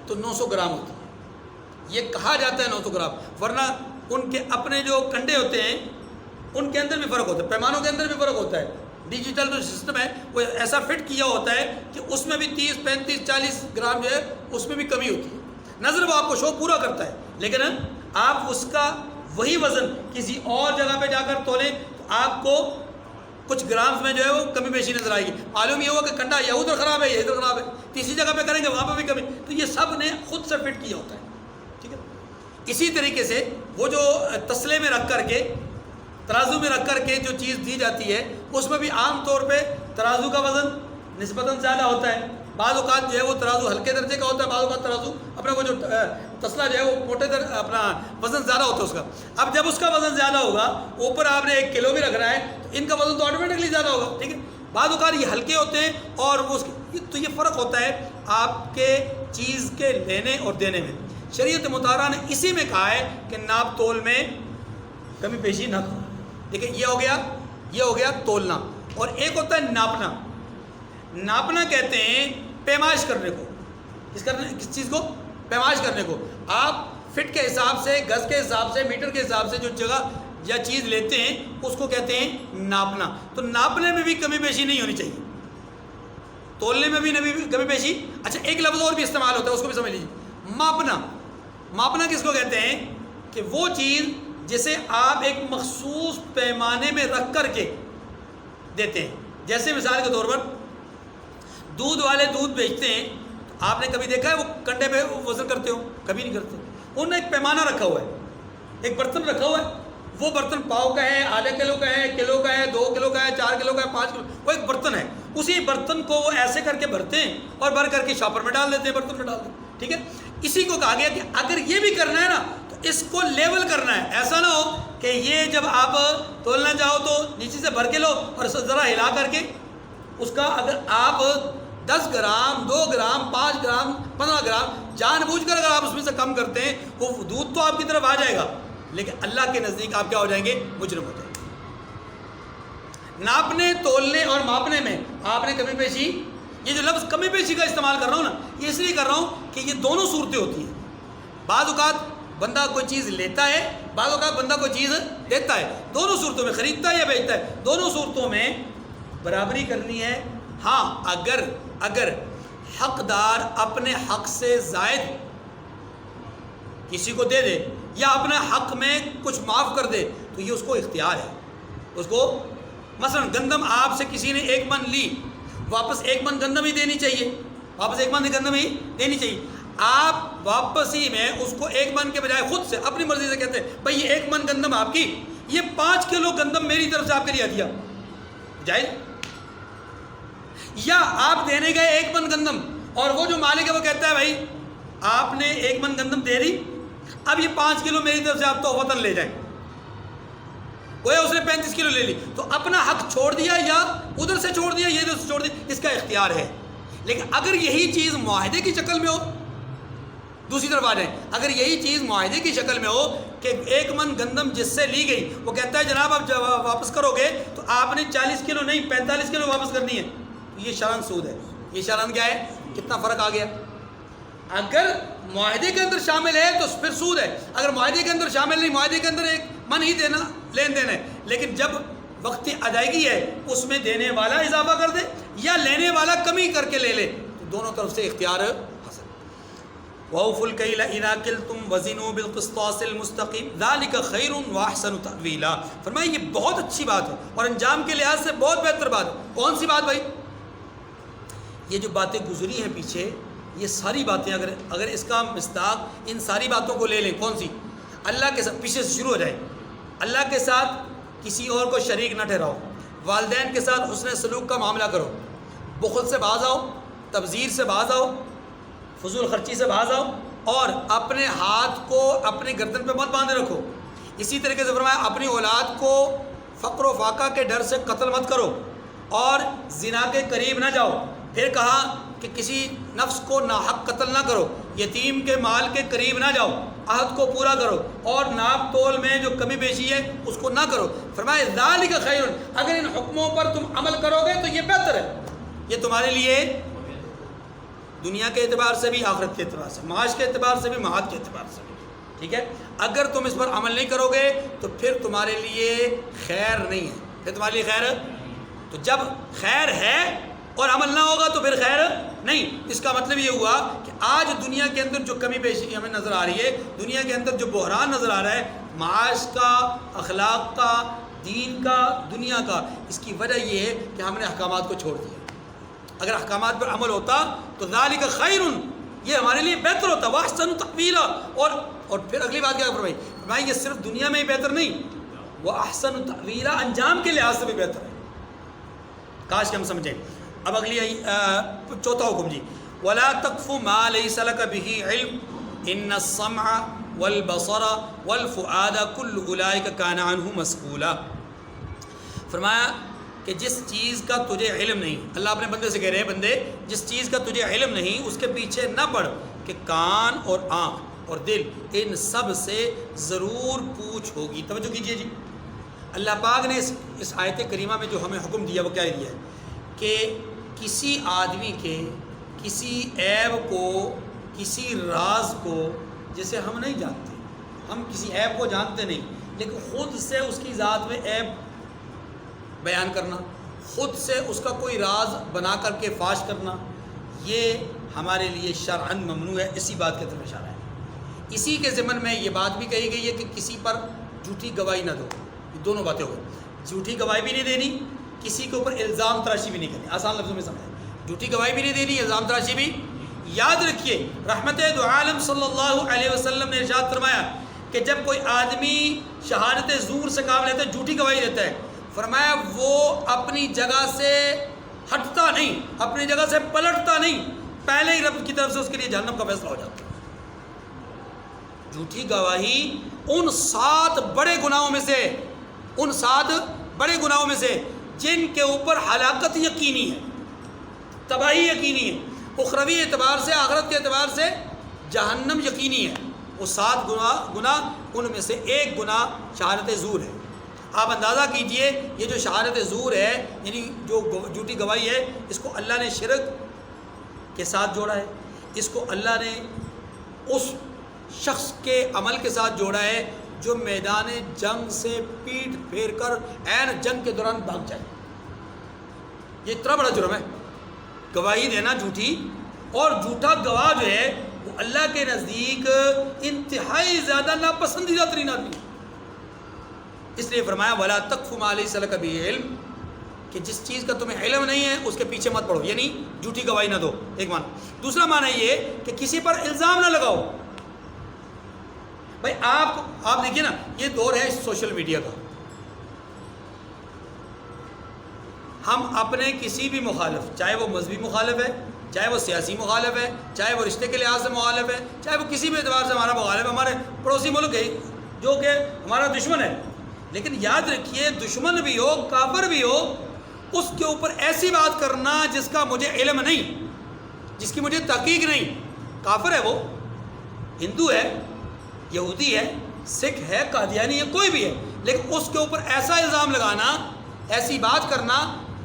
[SPEAKER 1] تو 900 گرام ہوتی ہے، یہ کہا جاتا ہے 900 گرام، ورنہ ان کے اپنے جو کنڈے ہوتے ہیں ان کے اندر بھی فرق ہوتا ہے، پیمانوں کے اندر بھی فرق ہوتا ہے. ڈیجیٹل جو سسٹم ہے وہ ایسا فٹ کیا ہوتا ہے کہ اس میں بھی 30 35 40 گرام جو ہے اس میں بھی کمی ہوتی ہے. نظر وہ آپ کو شو پورا کرتا ہے، لیکن آپ اس کا وہی وزن کسی اور جگہ پہ جا کر تولیں تو آپ کو کچھ گرامز میں جو ہے وہ کمی بیشی نظر آئے گی. معلوم یہ ہوا کہ کنڈا یہ ادھر خراب ہے یہ ادھر خراب ہے، تیسری جگہ پہ کریں گے وہاں پہ بھی کمی. تو یہ سب نے خود سے فٹ کیا ہوتا ہے. ٹھیک ہے، اسی طریقے سے وہ جو تسلے میں رکھ کر کے ترازو میں رکھ کر کے جو چیز دی جاتی ہے اس میں بھی عام طور پہ ترازو کا وزن نسبتاً زیادہ ہوتا ہے. بعض اوقات جو ہے وہ ترازو ہلکے درجے کا ہوتا ہے، بعض اوقات ترازو اپنا وہ جو تسلا جو ہے وہ موٹے اپنا وزن زیادہ ہوتا ہے اس کا. اب جب اس کا وزن زیادہ ہوگا، اوپر آپ نے 1 کلو بھی رکھنا ہے تو ان کا وزن تو آٹومیٹکلی زیادہ ہوگا. ٹھیک ہے، بعض اوقات یہ ہلکے ہوتے ہیں اور وہ تو یہ فرق ہوتا ہے آپ کے چیز کے لینے اور دینے میں. شریعت مطہرہ نے اسی میں کہا ہے کہ ناپ تول میں کمی بیشی نہ کرو. دیکھیں یہ ہو گیا تولنا. اور ایک ہوتا ہے ناپنا. ناپنا کہتے ہیں پیمائش کرنے کو. کس چیز کو؟ پیمائش کرنے کو. آپ فٹ کے حساب سے، گز کے حساب سے، میٹر کے حساب سے جو جگہ یا چیز لیتے ہیں اس کو کہتے ہیں ناپنا. تو ناپنے میں بھی کمی بیشی نہیں ہونی چاہیے، تولنے میں بھی کمی بیشی. اچھا ایک لفظ اور بھی استعمال ہوتا ہے اس کو بھی سمجھ لیجیے، ماپنا. ماپنا کس کو کہتے ہیں؟ کہ وہ چیز جسے آپ ایک مخصوص پیمانے میں رکھ کر کے دیتے ہیں. جیسے مثال کے طور پر دودھ والے دودھ بیچتے ہیں، تو آپ نے کبھی دیکھا ہے وہ کنڈے پہ وزن کرتے ہو؟ کبھی نہیں کرتے. انہوں نے ایک پیمانہ رکھا ہوا ہے، ایک برتن رکھا ہوا ہے. وہ برتن پاؤ کا ہے، آدھے کلو کا ہے، کلو کا ہے، 2 کلو کا ہے، 4 کلو کا ہے، 5 کلو، وہ ایک برتن ہے. اسی برتن کو وہ ایسے کر کے بھرتے ہیں اور بھر کر کے شاپر میں ڈال دیتے ہیں، برتن میں ڈال دیتے ہیں. ٹھیک ہے، اسی کو کہا گیا کہ اگر یہ بھی کرنا ہے نا تو اس کو لیول کرنا ہے. ایسا نہ ہو کہ یہ جب آپ تولنا چاہو تو نیچے سے بھر کے لو اور ذرا ہلا کر کے اس کا، اگر آپ 10 گرام 2 گرام 5 گرام 15 گرام جان بوجھ کر اگر آپ اس میں سے کم کرتے ہیں وہ دودھ تو آپ کی طرف آ جائے گا، لیکن اللہ کے نزدیک آپ کیا ہو جائیں گے؟ مجرم ہو جائیں گے. ناپنے، تولنے اور ماپنے میں آپ نے کمی بیشی، یہ جو لفظ کمی بیشی کا استعمال کر رہا ہوں نا یہ اس لیے کر رہا ہوں کہ یہ دونوں صورتیں ہوتی ہیں. بعض اوقات بندہ کوئی چیز لیتا ہے، بعض اوقات بندہ کوئی چیز دیتا ہے. دونوں صورتوں میں خریدتا ہے یا بیچتا ہے، دونوں صورتوں میں برابری کرنی ہے. ہاں اگر حقدار اپنے حق سے زائد کسی کو دے دے یا اپنے حق میں کچھ معاف کر دے تو یہ اس کو اختیار ہے. اس کو مثلا گندم آپ سے کسی نے 1 من لی، واپس 1 من گندم ہی دینی چاہیے، واپس 1 من گندم ہی دینی چاہیے. آپ واپسی میں اس کو 1 من کے بجائے خود سے اپنی مرضی سے کہتے ہیں بھائی یہ 1 من گندم آپ کی، یہ 5 کلو گندم میری طرف سے آپ کے لیے دیا، جائز. یا آپ دینے گئے 1 من گندم اور وہ جو مالک ہے وہ کہتا ہے بھائی آپ نے 1 من گندم دے دی، اب یہ 5 کلو میری طرف سے آپ تحفتاً لے جائیں. گویا اس نے 35 کلو لے لی تو اپنا حق چھوڑ دیا یا ادھر سے چھوڑ دیا یہ ادھر سے چھوڑ دیا، اس کا اختیار ہے۔ لیکن اگر یہی چیز معاہدے کی شکل میں ہو، دوسری طرف آ جائیں، اگر یہی چیز معاہدے کی شکل میں ہو کہ 1 من گندم جس سے لی گئی وہ کہتا ہے جناب آپ جب واپس کرو گے تو آپ نے 40 کلو نہیں 45 کلو واپس کرنی ہے، تو یہ شران سود ہے۔ یہ شران کیا ہے؟ کتنا فرق آ گیا؟ اگر معاہدے کے اندر شامل ہے تو پھر سود ہے، اگر معاہدے کے اندر شامل نہیں، معاہدے کے اندر ایک من ہی دینا لین دین ہے، لیکن جب وقت ادائیگی ہے اس میں دینے والا اضافہ کر دے یا لینے والا کمی کر کے لے لے، تو دونوں طرف سے اختیار حاصل۔ وَأَوْفُوا الْكَيْلَ إِذَا كِلْتُمْ وَزِنُوا بِالْقِسْطَاسِ الْمُسْتَقِيمِ ذَلِكَ خَيْرٌ وَأَحْسَنُ تَأْوِيلًا۔ فرمایا یہ بہت اچھی بات ہے اور انجام کے لحاظ سے بہت بہتر بات ہے۔ کون سی بات بھائی؟ یہ جو باتیں گزری ہیں پیچھے، یہ ساری باتیں اگر اس کا مصداق ان ساری باتوں کو لے لیں، کون سی؟ اللہ کے ساتھ، پیچھے سے شروع ہو جائے، اللہ کے ساتھ کسی اور کو شریک نہ ٹھہراؤ، والدین کے ساتھ حسن سلوک کا معاملہ کرو، بخل سے باز آؤ، تبذیر سے باز آؤ، فضول خرچی سے باز آؤ، اور اپنے ہاتھ کو اپنے گردن پہ مت باندھے رکھو۔ اسی طریقے سے فرمایا اپنی اولاد کو فقر و فاقہ کے ڈر سے قتل مت کرو اور زنا کے قریب نہ جاؤ۔ پھر کہا کہ کسی نفس کو ناحق قتل نہ کرو، یتیم کے مال کے قریب نہ جاؤ، عہد کو پورا کرو، اور ناپ تول میں جو کمی بیشی ہے اس کو نہ کرو۔ فرمایا ذالک خیر، اگر ان حکموں پر تم عمل کرو گے تو یہ بہتر ہے، یہ تمہارے لیے دنیا کے اعتبار سے بھی، آخرت کے اعتبار سے، معاش کے اعتبار سے بھی، معاد کے اعتبار سے بھی، ٹھیک ہے۔ اگر تم اس پر عمل نہیں کرو گے تو پھر تمہارے لیے خیر نہیں ہے، پھر تمہارے لیے خیر، تو جب خیر ہے اور عمل نہ ہوگا تو پھر خیر نہیں۔ اس کا مطلب یہ ہوا کہ آج دنیا کے اندر جو کمی بیشی ہمیں نظر آ رہی ہے، دنیا کے اندر جو بحران نظر آ رہا ہے، معاش کا، اخلاق کا، دین کا، دنیا کا، اس کی وجہ یہ ہے کہ ہم نے احکامات کو چھوڑ دیا۔ اگر احکامات پر عمل ہوتا تو ذالک خیر، یہ ہمارے لیے بہتر ہوتا، واحسن تأویلا، اور پھر اگلی بات کیا فرمائی؟ فرمائی یہ صرف دنیا میں ہی بہتر نہیں، واحسن تأویلا، انجام کے لحاظ سے بھی بہتر ہے۔ کاش کہ ہم سمجھیں۔ اب اگلی چوتھا حکم جی، وَلَا تَقْفُ مَا لَيْسَ لَكَ بِهِ عِلْمٌ إِنَّ السَّمْعَ وَالْبَصَرَ وَالْفُؤَادَ كُلُّ أُولَٰئِكَ كَانَ عَنْهُ مَسْئُولًا۔ فرمایا کہ جس چیز کا تجھے علم نہیں، اللہ اپنے بندے سے کہہ رہے ہیں بندے جس چیز کا تجھے علم نہیں اس کے پیچھے نہ پڑ، کہ کان اور آنکھ اور دل ان سب سے ضرور پوچھ ہوگی۔ توجہ کیجئے جی، اللہ پاک نے اس آیت کریمہ میں جو ہمیں حکم دیا وہ کیا دیا ہے کہ کسی آدمی کے کسی عیب کو، کسی راز کو، جسے ہم نہیں جانتے، ہم کسی عیب کو جانتے نہیں، لیکن خود سے اس کی ذات میں عیب بیان کرنا، خود سے اس کا کوئی راز بنا کر کے فاش کرنا، یہ ہمارے لیے شرعاً ممنوع ہے۔ اسی بات کی طرف اشارہ ہے۔ اسی کے ضمن میں یہ بات بھی کہی گئی ہے کہ کسی پر جھوٹی گواہی نہ دو۔ یہ دونوں باتیں ہو گئی، جھوٹی گواہی بھی نہیں دینی، کسی کے اوپر الزام تراشی بھی نہیں کرنی۔ آسان لفظوں میں سمجھیں، جھوٹی گواہی بھی نہیں دینی، الزام تراشی بھی۔ یاد رکھیے رحمت دو عالم صلی اللہ علیہ وسلم نے ارشاد فرمایا کہ جب کوئی آدمی شہادت زور سے کام لیتا ہے، جھوٹی گواہی دیتا ہے، فرمایا وہ اپنی جگہ سے ہٹتا نہیں، اپنی جگہ سے پلٹتا نہیں، پہلے ہی رب کی طرف سے اس کے لیے جہنم کا فیصلہ ہو جاتا ہے۔ جھوٹی گواہی ان 7 بڑے گناہوں میں سے، ان 7 بڑے گناہوں میں سے جن کے اوپر ہلاکت یقینی ہے، تباہی یقینی ہے، اخروی اعتبار سے، آخرت کے اعتبار سے جہنم یقینی ہے۔ وہ 7 گناہ ان میں سے ایک گناہ شہادت زور ہے۔ آپ اندازہ کیجئے یہ جو شہادت زور ہے، یعنی جو جھوٹی گواہی ہے، اس کو اللہ نے شرک کے ساتھ جوڑا ہے، اس کو اللہ نے اس شخص کے عمل کے ساتھ جوڑا ہے جو میدان جنگ سے پیٹ پھیر کر عین جنگ کے دوران بھاگ جائے۔ یہ اتنا بڑا جرم ہے گواہی دینا جھوٹی، اور جھوٹا گواہ جو ہے وہ اللہ کے نزدیک انتہائی زیادہ ناپسندیدہ ترین آدمی ہے۔ اس لیے فرمایا وَلَا تَقْفُ مَا لَيْسَ لَكَ بِهِ عِلْمٌ، کہ جس چیز کا تمہیں علم نہیں ہے اس کے پیچھے مت پڑو، یعنی جھوٹی گواہی نہ دو، ایک معنی۔ دوسرا معنی یہ کہ کسی پر الزام نہ لگاؤ۔ بھائی آپ دیکھیے نا، یہ دور ہے سوشل میڈیا کا، ہم اپنے کسی بھی مخالف، چاہے وہ مذہبی مخالف ہے، چاہے وہ سیاسی مخالف ہے، چاہے وہ رشتے کے لحاظ سے مخالف ہے، چاہے وہ کسی بھی اعتبار سے ہمارا مخالف ہے، ہمارے پڑوسی ملک ہے جو کہ ہمارا دشمن ہے، لیکن یاد رکھیے دشمن بھی ہو کافر بھی ہو اس کے اوپر ایسی بات کرنا جس کا مجھے علم نہیں، جس کی مجھے تحقیق نہیں، کافر ہے وہ، ہندو ہے، یہودی ہے، سکھ ہے، قادیانی ہے، کوئی بھی ہے، لیکن اس کے اوپر ایسا الزام لگانا، ایسی بات کرنا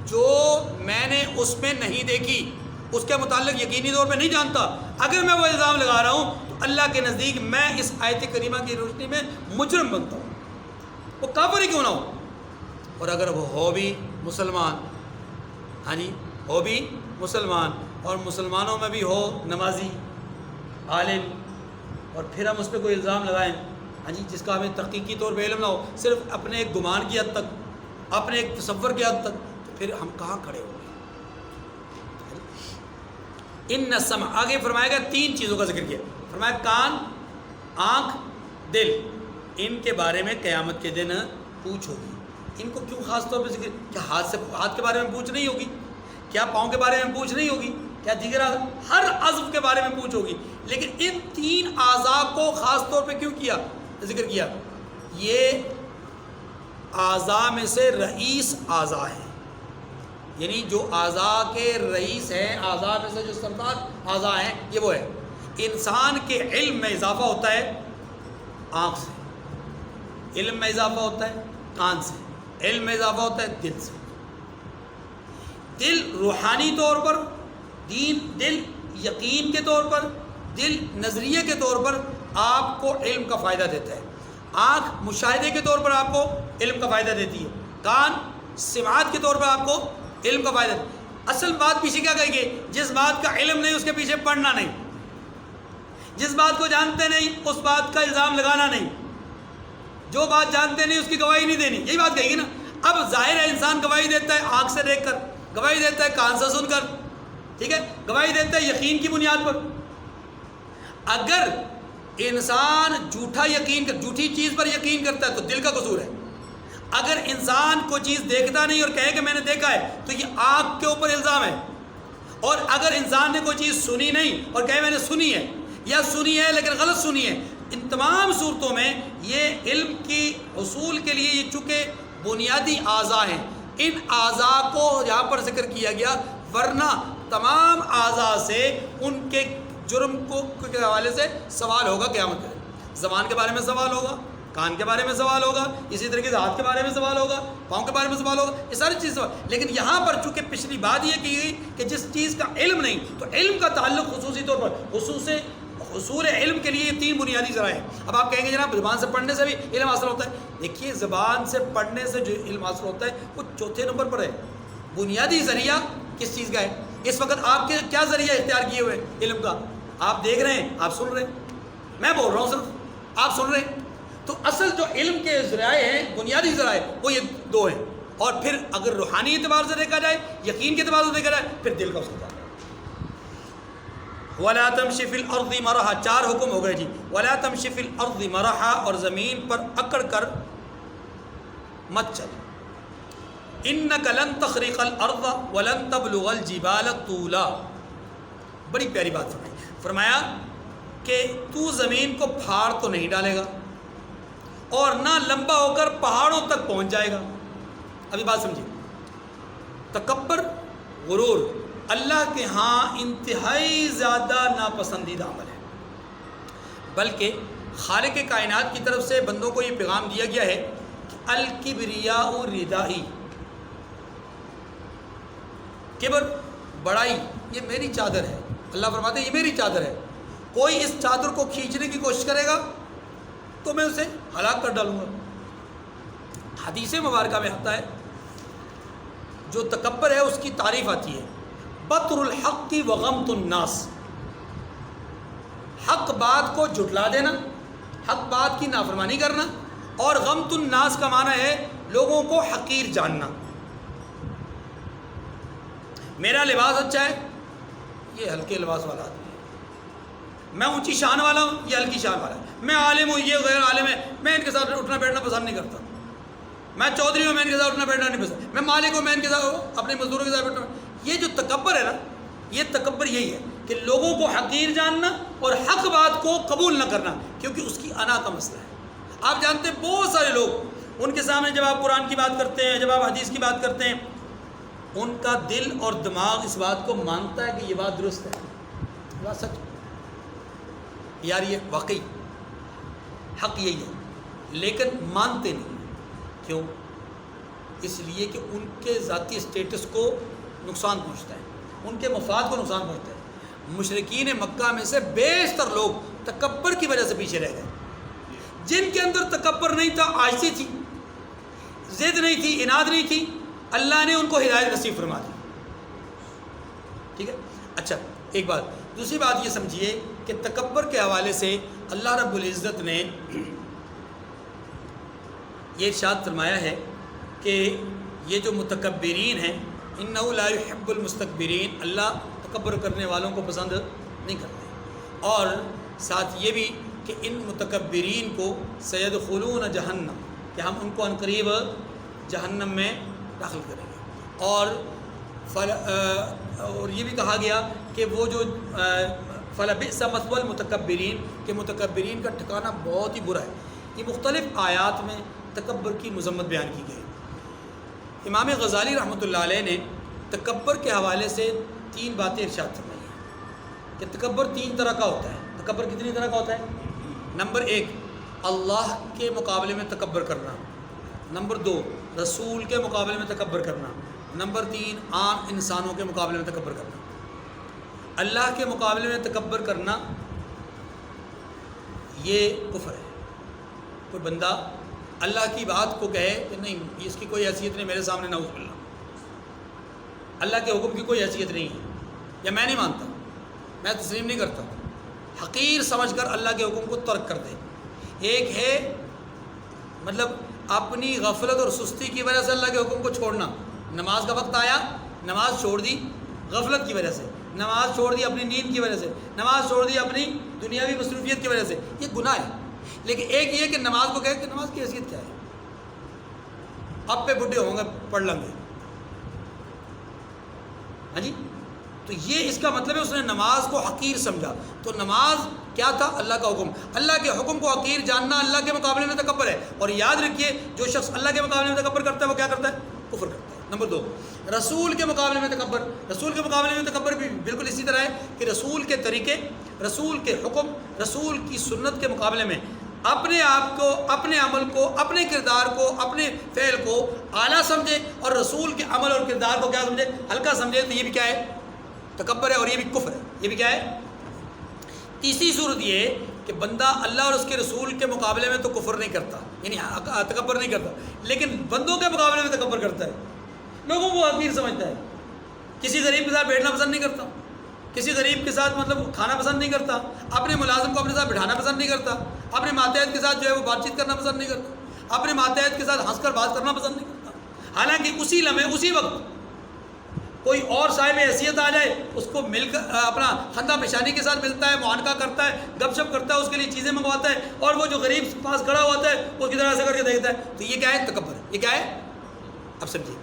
[SPEAKER 1] جو میں نے اس میں نہیں دیکھی، اس کے متعلق یقینی طور پہ نہیں جانتا، اگر میں وہ الزام لگا رہا ہوں تو اللہ کے نزدیک میں اس آیت کریمہ کی روشنی میں مجرم بنتا ہوں، وہ کافر ہی کیوں نہ ہو۔ اور اگر وہ ہو بھی مسلمان، ہاں جی ہو بھی مسلمان، اور مسلمانوں میں بھی ہو نمازی عالم، اور پھر ہم اس پہ کوئی الزام لگائیں، ہاں جی جس کا ہمیں تحقیقی طور پہ علم نہ ہو، صرف اپنے ایک گمان کی حد تک، اپنے ایک تصور کی حد تک، تو پھر ہم کہاں کھڑے ہوں گے؟ ان السمع، آگے فرمایا گیا 3 چیزوں کا ذکر کیا، فرمایا کان، آنکھ، دل، ان کے بارے میں قیامت کے دن پوچھ ہوگی۔ ان کو کیوں خاص طور پہ ذکر؟ کیا ہاتھ کے بارے میں پوچھ نہیں ہوگی؟ کیا پاؤں کے بارے میں پوچھ نہیں ہوگی؟ کیا دیگر ہر عضو کے بارے میں پوچھ ہوگی؟ لیکن ان 3 اعضاء کو خاص طور پہ کیوں کیا ذکر کیا؟ یہ اعضاء میں سے رئیس اعضاء ہیں، یعنی جو اعضاء کے رئیس ہیں، اعضاء میں سے جو سردار اعضاء ہیں یہ وہ ہے۔ انسان کے علم میں اضافہ ہوتا ہے آنکھ سے، علم میں اضافہ ہوتا ہے کان سے، علم میں اضافہ ہوتا ہے دل سے۔ دل روحانی طور پر، دل یقین کے طور پر، دل نظریے کے طور پر آپ کو علم کا فائدہ دیتا ہے، آنکھ مشاہدے کے طور پر آپ کو علم کا فائدہ دیتی ہے، کان سماعت کے طور پر آپ کو علم کا فائدہ دیتا ہے۔ اصل بات پیچھے کیا کہے گی؟ جس بات کا علم نہیں اس کے پیچھے پڑھنا نہیں، جس بات کو جانتے نہیں اس بات کا الزام لگانا نہیں، جو بات جانتے نہیں اس کی گواہی نہیں دینی، یہی بات کہے گی نا۔ اب ظاہر ہے انسان گواہی دیتا ہے آنکھ سے دیکھ کر، گواہی دیتا ہے کان سے سن کر، ٹھیک ہے، گواہی دیتا ہے یقین کی بنیاد پر۔ اگر انسان جھوٹا یقین جھوٹی چیز پر یقین کرتا ہے تو دل کا قصور ہے۔ اگر انسان کوئی چیز دیکھتا نہیں اور کہے کہ میں نے دیکھا ہے تو یہ آنکھ کے اوپر الزام ہے، اور اگر انسان نے کوئی چیز سنی نہیں اور کہے میں نے سنی ہے، یا سنی ہے لیکن غلط سنی ہے، ان تمام صورتوں میں یہ علم کی حصول کے لیے یہ چونکہ بنیادی اعضاء ہیں، ان اعضاء کو یہاں پر ذکر کیا گیا، ورنہ تمام اعضاء سے ان کے جرم کے حوالے سے سوال ہوگا قیامت کے دن۔ زبان کے بارے میں سوال ہوگا، کان کے بارے میں سوال ہوگا، اسی طریقے سے ہاتھ کے بارے میں سوال ہوگا، پاؤں کے بارے میں سوال ہوگا، یہ ساری چیز سوال۔ لیکن یہاں پر چونکہ پچھلی بات یہ کی گئی کہ جس چیز کا علم نہیں، تو علم کا تعلق خصوصی طور پر حصول علم کے لیے یہ 3 بنیادی ذرائع ہیں۔ اب آپ کہیں گے جناب زبان سے پڑھنے سے بھی علم حاصل ہوتا ہے، دیکھیے زبان سے پڑھنے سے جو علم حاصل ہوتا ہے وہ 4تھے نمبر پر ہے۔ بنیادی ذریعہ کس چیز کا ہے؟ اس وقت آپ کے کیا ذریعہ اختیار کیے ہوئے علم کا؟ آپ دیکھ رہے ہیں، آپ سن رہے ہیں، میں بول رہا ہوں صرف، آپ سن رہے ہیں۔ تو اصل جو علم کے ذرائع ہیں، بنیادی ذرائع، وہ یہ 2 ہیں۔ اور پھر اگر روحانی اعتبار سے دیکھا جائے، یقین کے اعتبار سے دیکھا جائے، پھر دل کا اس کا وَلَا تَمْشِ فِي الْأَرْضِ مَرَحًا، 4 حکم ہو گئے جی۔ وَلَا تَمْشِ فِي الْأَرْضِ مَرَحًا، اور زمین پر اکڑ کر مت چل۔ إِنَّكَ لَن تَخْرِقَ الْأَرْضَ وَلَن تَبْلُغَ الْجِبَالَ طُولًا، بڑی پیاری بات فرمایا کہ تو زمین کو پھاڑ تو نہیں ڈالے گا اور نہ لمبا ہو کر پہاڑوں تک پہنچ جائے گا۔ ابھی بات سمجھیے، تکبر، غرور اللہ کے ہاں انتہائی زیادہ ناپسندیدہ عمل ہے، بلکہ خالق کائنات کی طرف سے بندوں کو یہ پیغام دیا گیا ہے کہ الکبریاء ردائی، کبر، بڑائی یہ میری چادر ہے۔ اللہ فرماتے ہیں یہ میری چادر ہے، کوئی اس چادر کو کھینچنے کی کوشش کرے گا تو میں اسے ہلاک کر ڈالوں گا۔ حدیث مبارکہ میں آتا ہے جو تکبر ہے اس کی تعریف آتی ہے، بطر الحق و غمت الناس، حق بات کو جھٹلا دینا، حق بات کی نافرمانی کرنا، اور غمت الناس کا معنی ہے لوگوں کو حقیر جاننا۔ میرا لباس اچھا ہے، یہ ہلکے لباس والا آدمی ہے، میں اونچی شان والا ہوں، یہ ہلکی شان والا ہے، میں عالم ہوں، یہ غیر عالم ہے، میں ان کے ساتھ اٹھنا بیٹھنا پسند نہیں کرتا، میں چودھری ہوں، میں ان کے ساتھ اٹھنا بیٹھنا نہیں پسند، میں مالک ہوں، میں ان کے ساتھ اپنے مزدوروں کے ساتھ بیٹھنا۔ یہ جو تکبر ہے نا، یہ تکبر یہی ہے کہ لوگوں کو حقیر جاننا اور حق بات کو قبول نہ کرنا، کیونکہ اس کی انا کا مسئلہ ہے۔ آپ جانتے ہیں بہت سارے لوگ ان کے سامنے جب آپ قرآن کی بات کرتے ہیں، جب آپ حدیث کی بات کرتے ہیں، ان کا دل اور دماغ اس بات کو مانتا ہے کہ یہ بات درست ہے، یہ بات سچ، یار یہ واقعی حق یہی ہے، لیکن مانتے نہیں۔ کیوں؟ اس لیے کہ ان کے ذاتی اسٹیٹس کو نقصان پہنچتا ہے، ان کے مفاد کو نقصان پہنچتا ہے۔ مشرکین مکہ میں سے بیشتر لوگ تکبر کی وجہ سے پیچھے رہ گئے۔ جن کے اندر تکبر نہیں تھا، عاجزی تھی، ضد نہیں تھی، اناد نہیں تھی، اللہ نے ان کو ہدایت نصیب فرما دی۔ ٹھیک ہے؟ اچھا ایک بات، دوسری بات یہ سمجھیے کہ تکبر کے حوالے سے اللہ رب العزت نے یہ ارشاد فرمایا ہے کہ یہ جو متکبرین ہیں، انہ لا يحب المستکبرین، اللہ تکبر کرنے والوں کو پسند نہیں کرتے۔ اور ساتھ یہ بھی کہ ان متکبرین کو سیدخلون جہنم، کہ ہم ان کو عنقریب جہنم میں داخل کریں گے۔ اور یہ بھی کہا گیا کہ وہ جو فلبئس مثوى المتکبرین، کہ متکبرین کا ٹھکانہ بہت ہی برا ہے۔ یہ مختلف آیات میں تکبر کی مذمت بیان کی گئی۔ امام غزالی رحمۃ اللہ علیہ نے تکبر کے حوالے سے 3 باتیں ارشاد فرمائی ہیں کہ تکبر 3 طرح کا ہوتا ہے۔ تکبر کتنی طرح کا ہوتا ہے؟ نمبر 1 اللہ کے مقابلے میں تکبر کرنا، نمبر 2 رسول کے مقابلے میں تکبر کرنا، نمبر 3 عام انسانوں کے مقابلے میں تکبر کرنا۔ اللہ کے مقابلے میں تکبر کرنا یہ کفر ہے۔ کوئی بندہ اللہ کی بات کو کہے کہ نہیں اس کی کوئی حیثیت نہیں، میرے سامنے نعوذ باللہ، اللہ کے حکم کی کوئی حیثیت نہیں ہے، یا میں نہیں مانتا، میں تسلیم نہیں کرتا، حقیر سمجھ کر اللہ کے حکم کو ترک کر دے۔ ایک ہے مطلب اپنی غفلت اور سستی کی وجہ سے اللہ کے حکم کو چھوڑنا، نماز کا وقت آیا نماز چھوڑ دی غفلت کی وجہ سے، نماز چھوڑ دی اپنی نیند کی وجہ سے، نماز چھوڑ دی اپنی دنیاوی مصروفیت کی وجہ سے، یہ گناہ ہے۔ لیکن ایک یہ کہ نماز کو کہے کہ نماز کی حیثیت کیا ہے، اب پہ بڈھے ہوں گے پڑھ لیں گے، ہاں جی، تو یہ اس کا مطلب ہے اس نے نماز کو حقیر سمجھا۔ تو نماز کیا تھا؟ اللہ کا حکم، اللہ کے حکم کو حقیر جاننا اللہ کے مقابلے میں تکبر ہے۔ اور یاد رکھیے جو شخص اللہ کے مقابلے میں تکبر کرتا ہے وہ کیا کرتا ہے؟ کفر کرتا ہے۔ نمبر 2 رسول کے مقابلے میں تکبر، رسول کے مقابلے میں تکبر بھی بالکل اسی طرح ہے کہ رسول کے طریقے، رسول کے حکم، رسول کی سنت کے مقابلے میں اپنے آپ کو، اپنے عمل کو، اپنے کردار کو، اپنے فعل کو اعلیٰ سمجھے اور رسول کے عمل اور کردار کو کیا سمجھے؟ ہلکا سمجھے، تو یہ بھی کیا ہے؟ تکبر ہے، اور یہ بھی کفر ہے۔ یہ بھی کیا ہے؟ تیسری صورت یہ کہ بندہ اللہ اور اس کے رسول کے مقابلے میں تو کفر نہیں کرتا، یعنی تکبر نہیں کرتا، لیکن بندوں کے مقابلے میں تکبر کرتا ہے، لوگوں کو حقیر سمجھتا ہے، کسی غریب کے ساتھ بیٹھنا پسند نہیں کرتا، کسی غریب کے ساتھ مطلب کھانا پسند نہیں کرتا، اپنے ملازم کو اپنے ساتھ بٹھانا پسند نہیں کرتا، اپنے ماتحت کے ساتھ جو ہے وہ بات چیت کرنا پسند نہیں کرتا، اپنے ماتحت کے ساتھ ہنس کر بات کرنا پسند نہیں کرتا، حالانکہ اسی لمحے اسی وقت کوئی اور صاحب حیثیت آ جائے اس کو مل کر اپنا خندہ پیشانی کے ساتھ ملتا ہے، معانقہ کرتا ہے، گپ شپ کرتا ہے، اس کے لیے چیزیں منگواتا ہے، اور وہ جو غریب پاس کھڑا ہوتا ہے اس کی طرح سے کر کے دیکھتا ہے، تو یہ کیا ہے؟ تکبر۔ یہ کیا ہے؟ اب سمجھیے،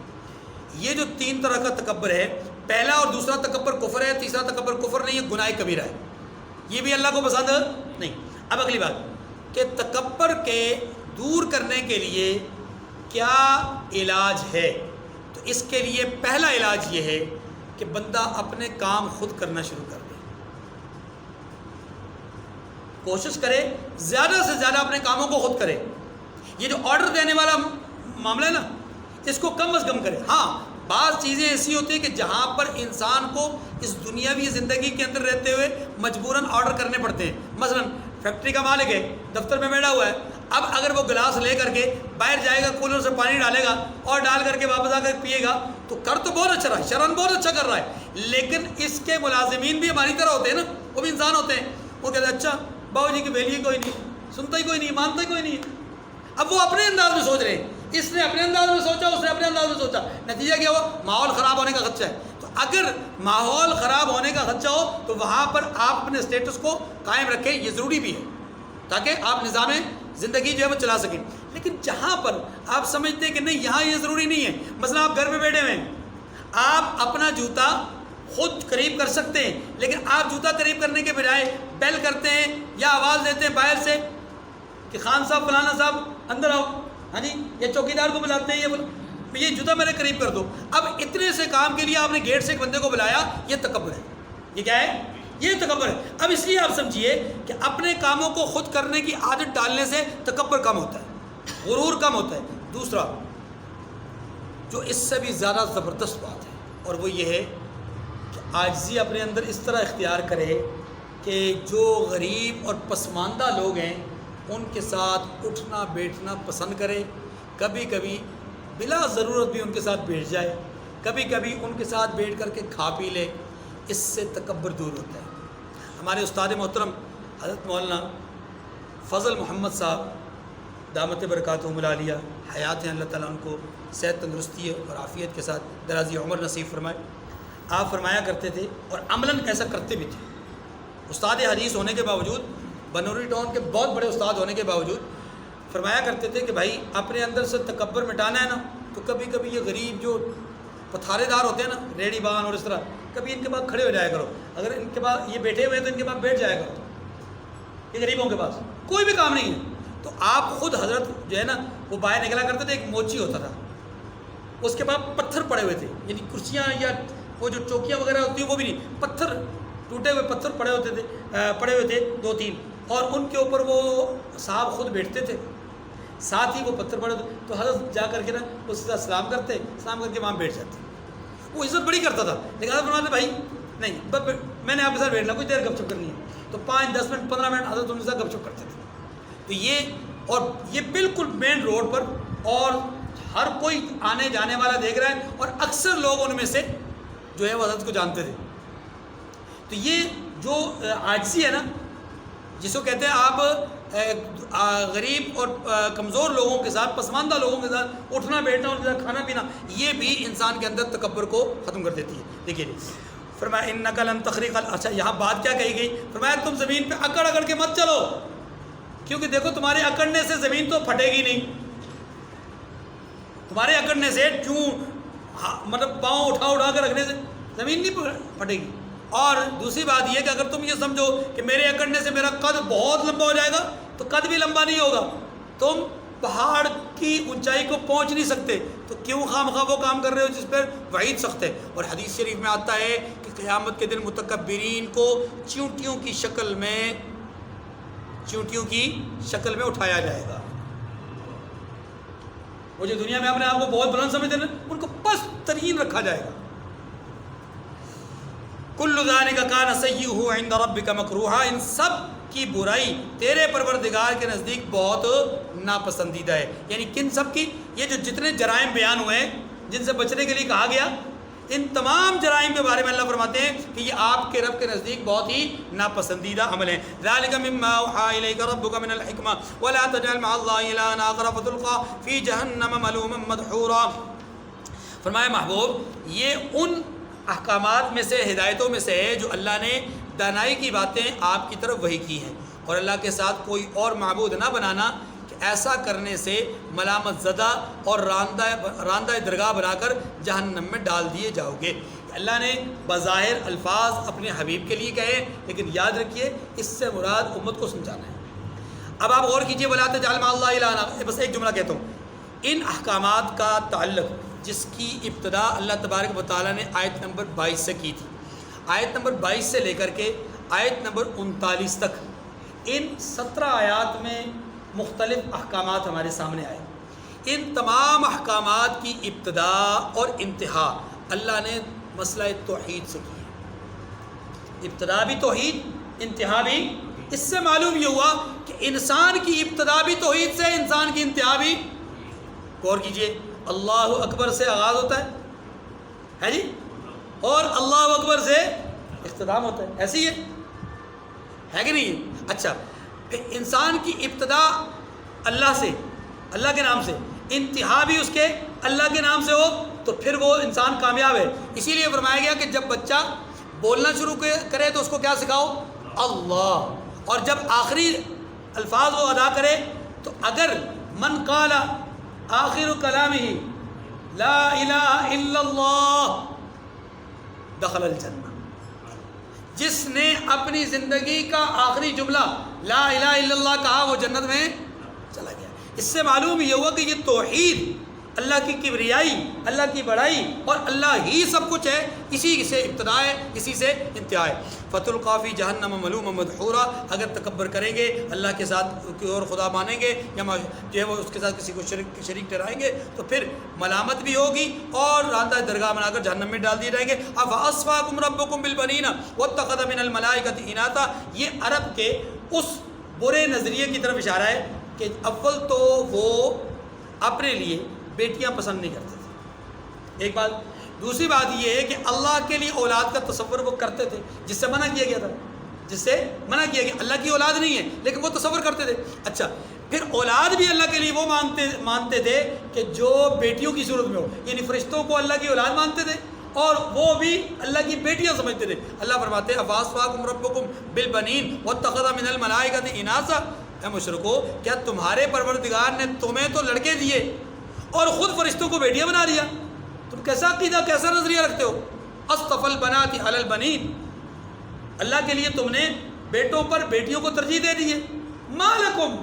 [SPEAKER 1] یہ جو 3 طرح کا تکبر ہے، پہلا اور دوسرا تکبر کفر ہے، تیسرا تکبر کفر نہیں ہے، گناہ کبیرہ ہے، یہ بھی اللہ کو پسند نہیں۔ اب اگلی بات کہ تکبر کے دور کرنے کے لیے کیا علاج ہے؟ تو اس کے لیے پہلا علاج یہ ہے کہ بندہ اپنے کام خود کرنا شروع کر دے، کوشش کرے زیادہ سے زیادہ اپنے کاموں کو خود کرے۔ یہ جو آرڈر دینے والا معاملہ ہے نا، اس کو کم از کم کرے۔ ہاں بعض چیزیں ایسی ہوتی ہیں کہ جہاں پر انسان کو اس دنیاوی زندگی کے اندر رہتے ہوئے مجبوراً آرڈر کرنے پڑتے ہیں۔ مثلا فیکٹری کا مالک ہے، دفتر میں بیٹھا ہوا ہے، اب اگر وہ گلاس لے کر کے باہر جائے گا، کولر سے پانی ڈالے گا اور ڈال کر کے واپس آ کر پیے گا، تو کر تو بہت اچھا رہا ہے، شرن بہت اچھا کر رہا ہے، لیکن اس کے ملازمین بھی ہماری طرح ہوتے ہیں نا، وہ بھی انسان ہوتے ہیں، وہ کہتے ہیں اچھا باؤ جی کی بیلی کوئی نہیں، سنتا ہی کوئی نہیں، مانتا ہی کوئی نہیں ہے۔ اب وہ اپنے انداز میں سوچ رہے ہیں، اس نے اپنے انداز میں سوچا، اس نے اپنے انداز میں سوچا، نتیجہ کیا ہوا؟ ماحول خراب ہونے کا خدشہ ہے۔ تو اگر ماحول خراب ہونے کا خدشہ ہو تو وہاں پر آپ اپنے اسٹیٹس کو قائم رکھیں، یہ ضروری بھی ہے تاکہ آپ نظام زندگی جو ہے وہ چلا سکیں۔ لیکن جہاں پر آپ سمجھتے ہیں کہ نہیں یہاں یہ ضروری نہیں ہے، مثلا آپ گھر میں بیٹھے ہوئے ہیں، آپ اپنا جوتا خود قریب کر سکتے ہیں، لیکن آپ جوتا قریب کرنے کے بجائے بیل کرتے ہیں یا آواز دیتے ہیں باہر سے کہ خان صاحب فلانا صاحب اندر آؤ، ہاں جی، یا چوکیدار کو بلاتے ہیں یہ جوتا میرے قریب کر دو. اب اتنے سے کام کے لیے آپ نے گیٹ سے ایک بندے کو بلایا، یہ تکبر ہے. یہ کیا ہے؟ یہ تکبر ہے. اب اس لیے آپ سمجھیے کہ اپنے کاموں کو خود کرنے کی عادت ڈالنے سے تکبر کم ہوتا ہے، غرور کم ہوتا ہے. دوسرا جو اس سے بھی زیادہ زبردست بات ہے، اور وہ یہ ہے کہ عاجزی اپنے اندر اس طرح اختیار کرے کہ جو غریب اور پسماندہ لوگ ہیں ان کے ساتھ اٹھنا بیٹھنا پسند کرے. کبھی کبھی بلا ضرورت بھی ان کے ساتھ بیٹھ جائے، کبھی کبھی ان کے ساتھ بیٹھ کر کے کھا پی لے. اس سے تکبر دور ہوتا ہے. ہمارے استاد محترم حضرت مولانا فضل محمد صاحب دامت برکاتہم العالیہ حیات ہیں، اللہ تعالیٰ ان کو صحت تندرستی اور عافیت کے ساتھ درازی عمر نصیب فرمائے. آپ فرمایا کرتے تھے اور عملاً ایسا کرتے بھی تھے. استاد حدیث ہونے کے باوجود، بنوری ٹاؤن کے بہت بڑے استاد ہونے کے باوجود فرمایا کرتے تھے کہ بھائی اپنے اندر سے تکبر مٹانا ہے نا، تو کبھی کبھی یہ غریب جو پتھارے دار ہوتے ہیں نا، ریڑھی بان اور اس طرح، کبھی ان کے پاس کھڑے ہو جایا کرو. اگر ان کے پاس یہ بیٹھے ہوئے ہیں تو ان کے پاس بیٹھ جایا کرو. یہ غریبوں کے پاس کوئی بھی کام نہیں ہے. تو آپ خود حضرت جو ہے نا وہ باہر نکلا کرتے تھے. ایک موچی ہوتا تھا، اس کے پاس پتھر پڑے ہوئے تھے، یعنی کرسیاں یا وہ جو چوکیاں وغیرہ ہوتی ہیں وہ بھی نہیں، پتھر، ٹوٹے ہوئے پتھر پڑے ہوئے تھے 2-3، اور ان کے اوپر وہ صاحب خود بیٹھتے تھے، ساتھ ہی وہ پتھر پڑے ہوتے. تو حضرت جا کر کے نا اس سے سلام کرتے، سلام کر کے وہاں بیٹھ جاتے. وہ عزت بڑی کرتا تھا. لیکن حضرت فرماتے بھائی نہیں، میں نے آپ کے ساتھ بیٹھنا، کچھ دیر گپ شپ کرنی ہے. تو 5-10 منٹ 15 منٹ حضرت ان کے ساتھ گپ شپ کرتے تھے. تو یہ بالکل مین روڈ پر، اور ہر کوئی آنے جانے والا دیکھ رہا ہے، اور اکثر لوگ ان میں سے جو ہے وہ حضرت کو جانتے تھے. تو یہ جو عاجزی ہے نا، جس کو کہتے ہیں آپ غریب اور کمزور لوگوں کے ساتھ، پسماندہ لوگوں کے ساتھ اٹھنا بیٹھنا، ان کے ساتھ کھانا پینا، یہ بھی انسان کے اندر تکبر کو ختم کر دیتی ہے. دیکھیے فرمایا انک لن تخرق. اچھا یہاں بات کیا کہی گئی؟ فرمایا تم زمین پہ اکڑ اکڑ کے مت چلو، کیونکہ دیکھو تمہارے اکڑنے سے زمین تو پھٹے گی نہیں. تمہارے اکڑنے سے مطلب پاؤں اٹھا کر رکھنے سے زمین نہیں پھٹے گی. اور دوسری بات یہ کہ اگر تم یہ سمجھو کہ میرے اکڑنے سے میرا قد بہت لمبا ہو جائے گا، تو قد بھی لمبا نہیں ہوگا. تم پہاڑ کی اونچائی کو پہنچ نہیں سکتے، تو کیوں خواہ وہ کام کر رہے ہو جس پر وعید سخت ہے. اور حدیث شریف میں آتا ہے کہ قیامت کے دن متکبرین کو چیونٹیوں کی شکل میں اٹھایا جائے گا. وہ جو دنیا میں اپنے آپ کو بہت بلند سمجھتے ہیں ان کو پست ترین رکھا جائے گا. کل ذالک کان سیئہ عند ربک مکروہا. ان سب کی برائی تیرے پروردگار کے نزدیک بہت ناپسندیدہ ہے. یعنی کن سب کی؟ یہ جو جتنے جرائم بیان ہوئے ہیں جن سے بچنے کے لیے کہا گیا، ان تمام جرائم کے بارے میں اللہ فرماتے ہیں کہ یہ آپ کے رب کے نزدیک بہت ہی ناپسندیدہ عمل ہیں. ذالک مما اوحی الیک ربک من الحکمہ ولا تجعل مع اللہ الہا آخر فتلقی فی جہنم ملوما مدحورا. فرمایا محبوب یہ ان احکامات میں سے، ہدایتوں میں سے ہے جو اللہ نے دانائی کی باتیں آپ کی طرف وحی کی ہیں، اور اللہ کے ساتھ کوئی اور معبود نہ بنانا، کہ ایسا کرنے سے ملامت زدہ اور راندہ درگاہ بنا کر جہنم میں ڈال دیے جاؤ گے. اللہ نے بظاہر الفاظ اپنے حبیب کے لیے کہے، لیکن یاد رکھیے اس سے مراد امت کو سمجھانا ہے. اب آپ غور کیجئے، وَلَا تَجْعَلْ مَعَ اللَّهِ إِلَٰهًا. بس ایک جملہ کہتا ہوں. ان احکامات کا تعلق جس کی ابتدا اللہ تبارک و تعالیٰ نے آیت نمبر 22 سے کی تھی، آیت نمبر 22 سے لے کر کے آیت نمبر 39 تک، ان 17 آیات میں مختلف احکامات ہمارے سامنے آئے. ان تمام احکامات کی ابتدا اور انتہا اللہ نے مسئلہ توحید سے کی ہے. ابتدا بھی توحید، انتہا بھی. اس سے معلوم یہ ہوا کہ انسان کی ابتدا بھی توحید سے، انسان کی انتہا بھی. غور کیجئے، اللہ اکبر سے آغاز ہوتا ہے جی، اور اللہ اکبر سے اختتام ہوتا ہے. ایسی ہے کہ نہیں؟ اچھا، انسان کی ابتدا اللہ سے، اللہ کے نام سے، انتہا بھی اس کے اللہ کے نام سے ہو تو پھر وہ انسان کامیاب ہے. اسی لیے فرمایا گیا کہ جب بچہ بولنا شروع کرے تو اس کو کیا سکھاؤ؟ اللہ. اور جب آخری الفاظ وہ ادا کرے تو اگر من قال آخر کلامہ لا الہ الا اللہ دخل الجنہ، جس نے اپنی زندگی کا آخری جملہ لا الہ الا اللہ کہا وہ جنت میں چلا گیا. اس سے معلوم یہ ہوا کہ یہ توحید، اللہ کی کبریائی، اللہ کی بڑائی اور اللہ ہی سب کچھ ہے، اسی سے ابتدا ہے، اسی سے انتہا ہے۔ فتلقیٰ فی جہنم ملوما مدحورا، اگر تکبر کریں گے، اللہ کے ساتھ کوئی اور خدا مانیں گے یا جو ہے وہ اس کے ساتھ کسی کو شریک ٹھہرائیں گے تو پھر ملامت بھی ہوگی اور راندہ درگاہ بنا کر جہنم میں ڈال دیے جائیں گے۔ افاصفاکم ربکم بالبنین واتخذ من الملائکۃ اناثا، یہ عرب کے اس برے نظریے کی طرف اشارہ ہے کہ اول تو وہ اپنے لیے بیٹیاں پسند نہیں کرتے تھے، ایک بات۔ دوسری بات یہ ہے کہ اللہ کے لیے اولاد کا تصور وہ کرتے تھے، جس سے منع کیا گیا تھا، جس سے منع کیا گیا۔ اللہ کی اولاد نہیں ہے لیکن وہ تصور کرتے تھے۔ اچھا، پھر اولاد بھی اللہ کے لیے وہ مانتے تھے کہ جو بیٹیوں کی صورت میں ہو، یعنی فرشتوں کو اللہ کی اولاد مانتے تھے اور وہ بھی اللہ کی بیٹیاں سمجھتے تھے۔ اللہ فرماتے ہیں افاصفاکم ربکم بالبنین واتخذ من الملائکۃ اناثا، اے مشرکو کیا تمہارے پروردگار نے تمہیں تو لڑکے دیے اور خود فرشتوں کو بیٹیاں بنا دیا؟ تم کیسا عقیدہ، کیسا نظریہ رکھتے ہو؟ اصطفى البنات علی البنین، اللہ کے لیے تم نے بیٹوں پر بیٹیوں کو ترجیح دے دی ہے۔ ما لکم،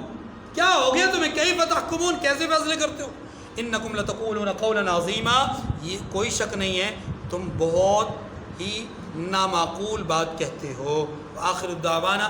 [SPEAKER 1] کیا ہو گیا تمہیں؟ کیف تحکمون، کیسے فیصلے کرتے ہو؟ انکم لتقولون قولا عظیما، یہ کوئی شک نہیں ہے تم بہت ہی نامعقول بات کہتے ہو۔ آخر الدعوانا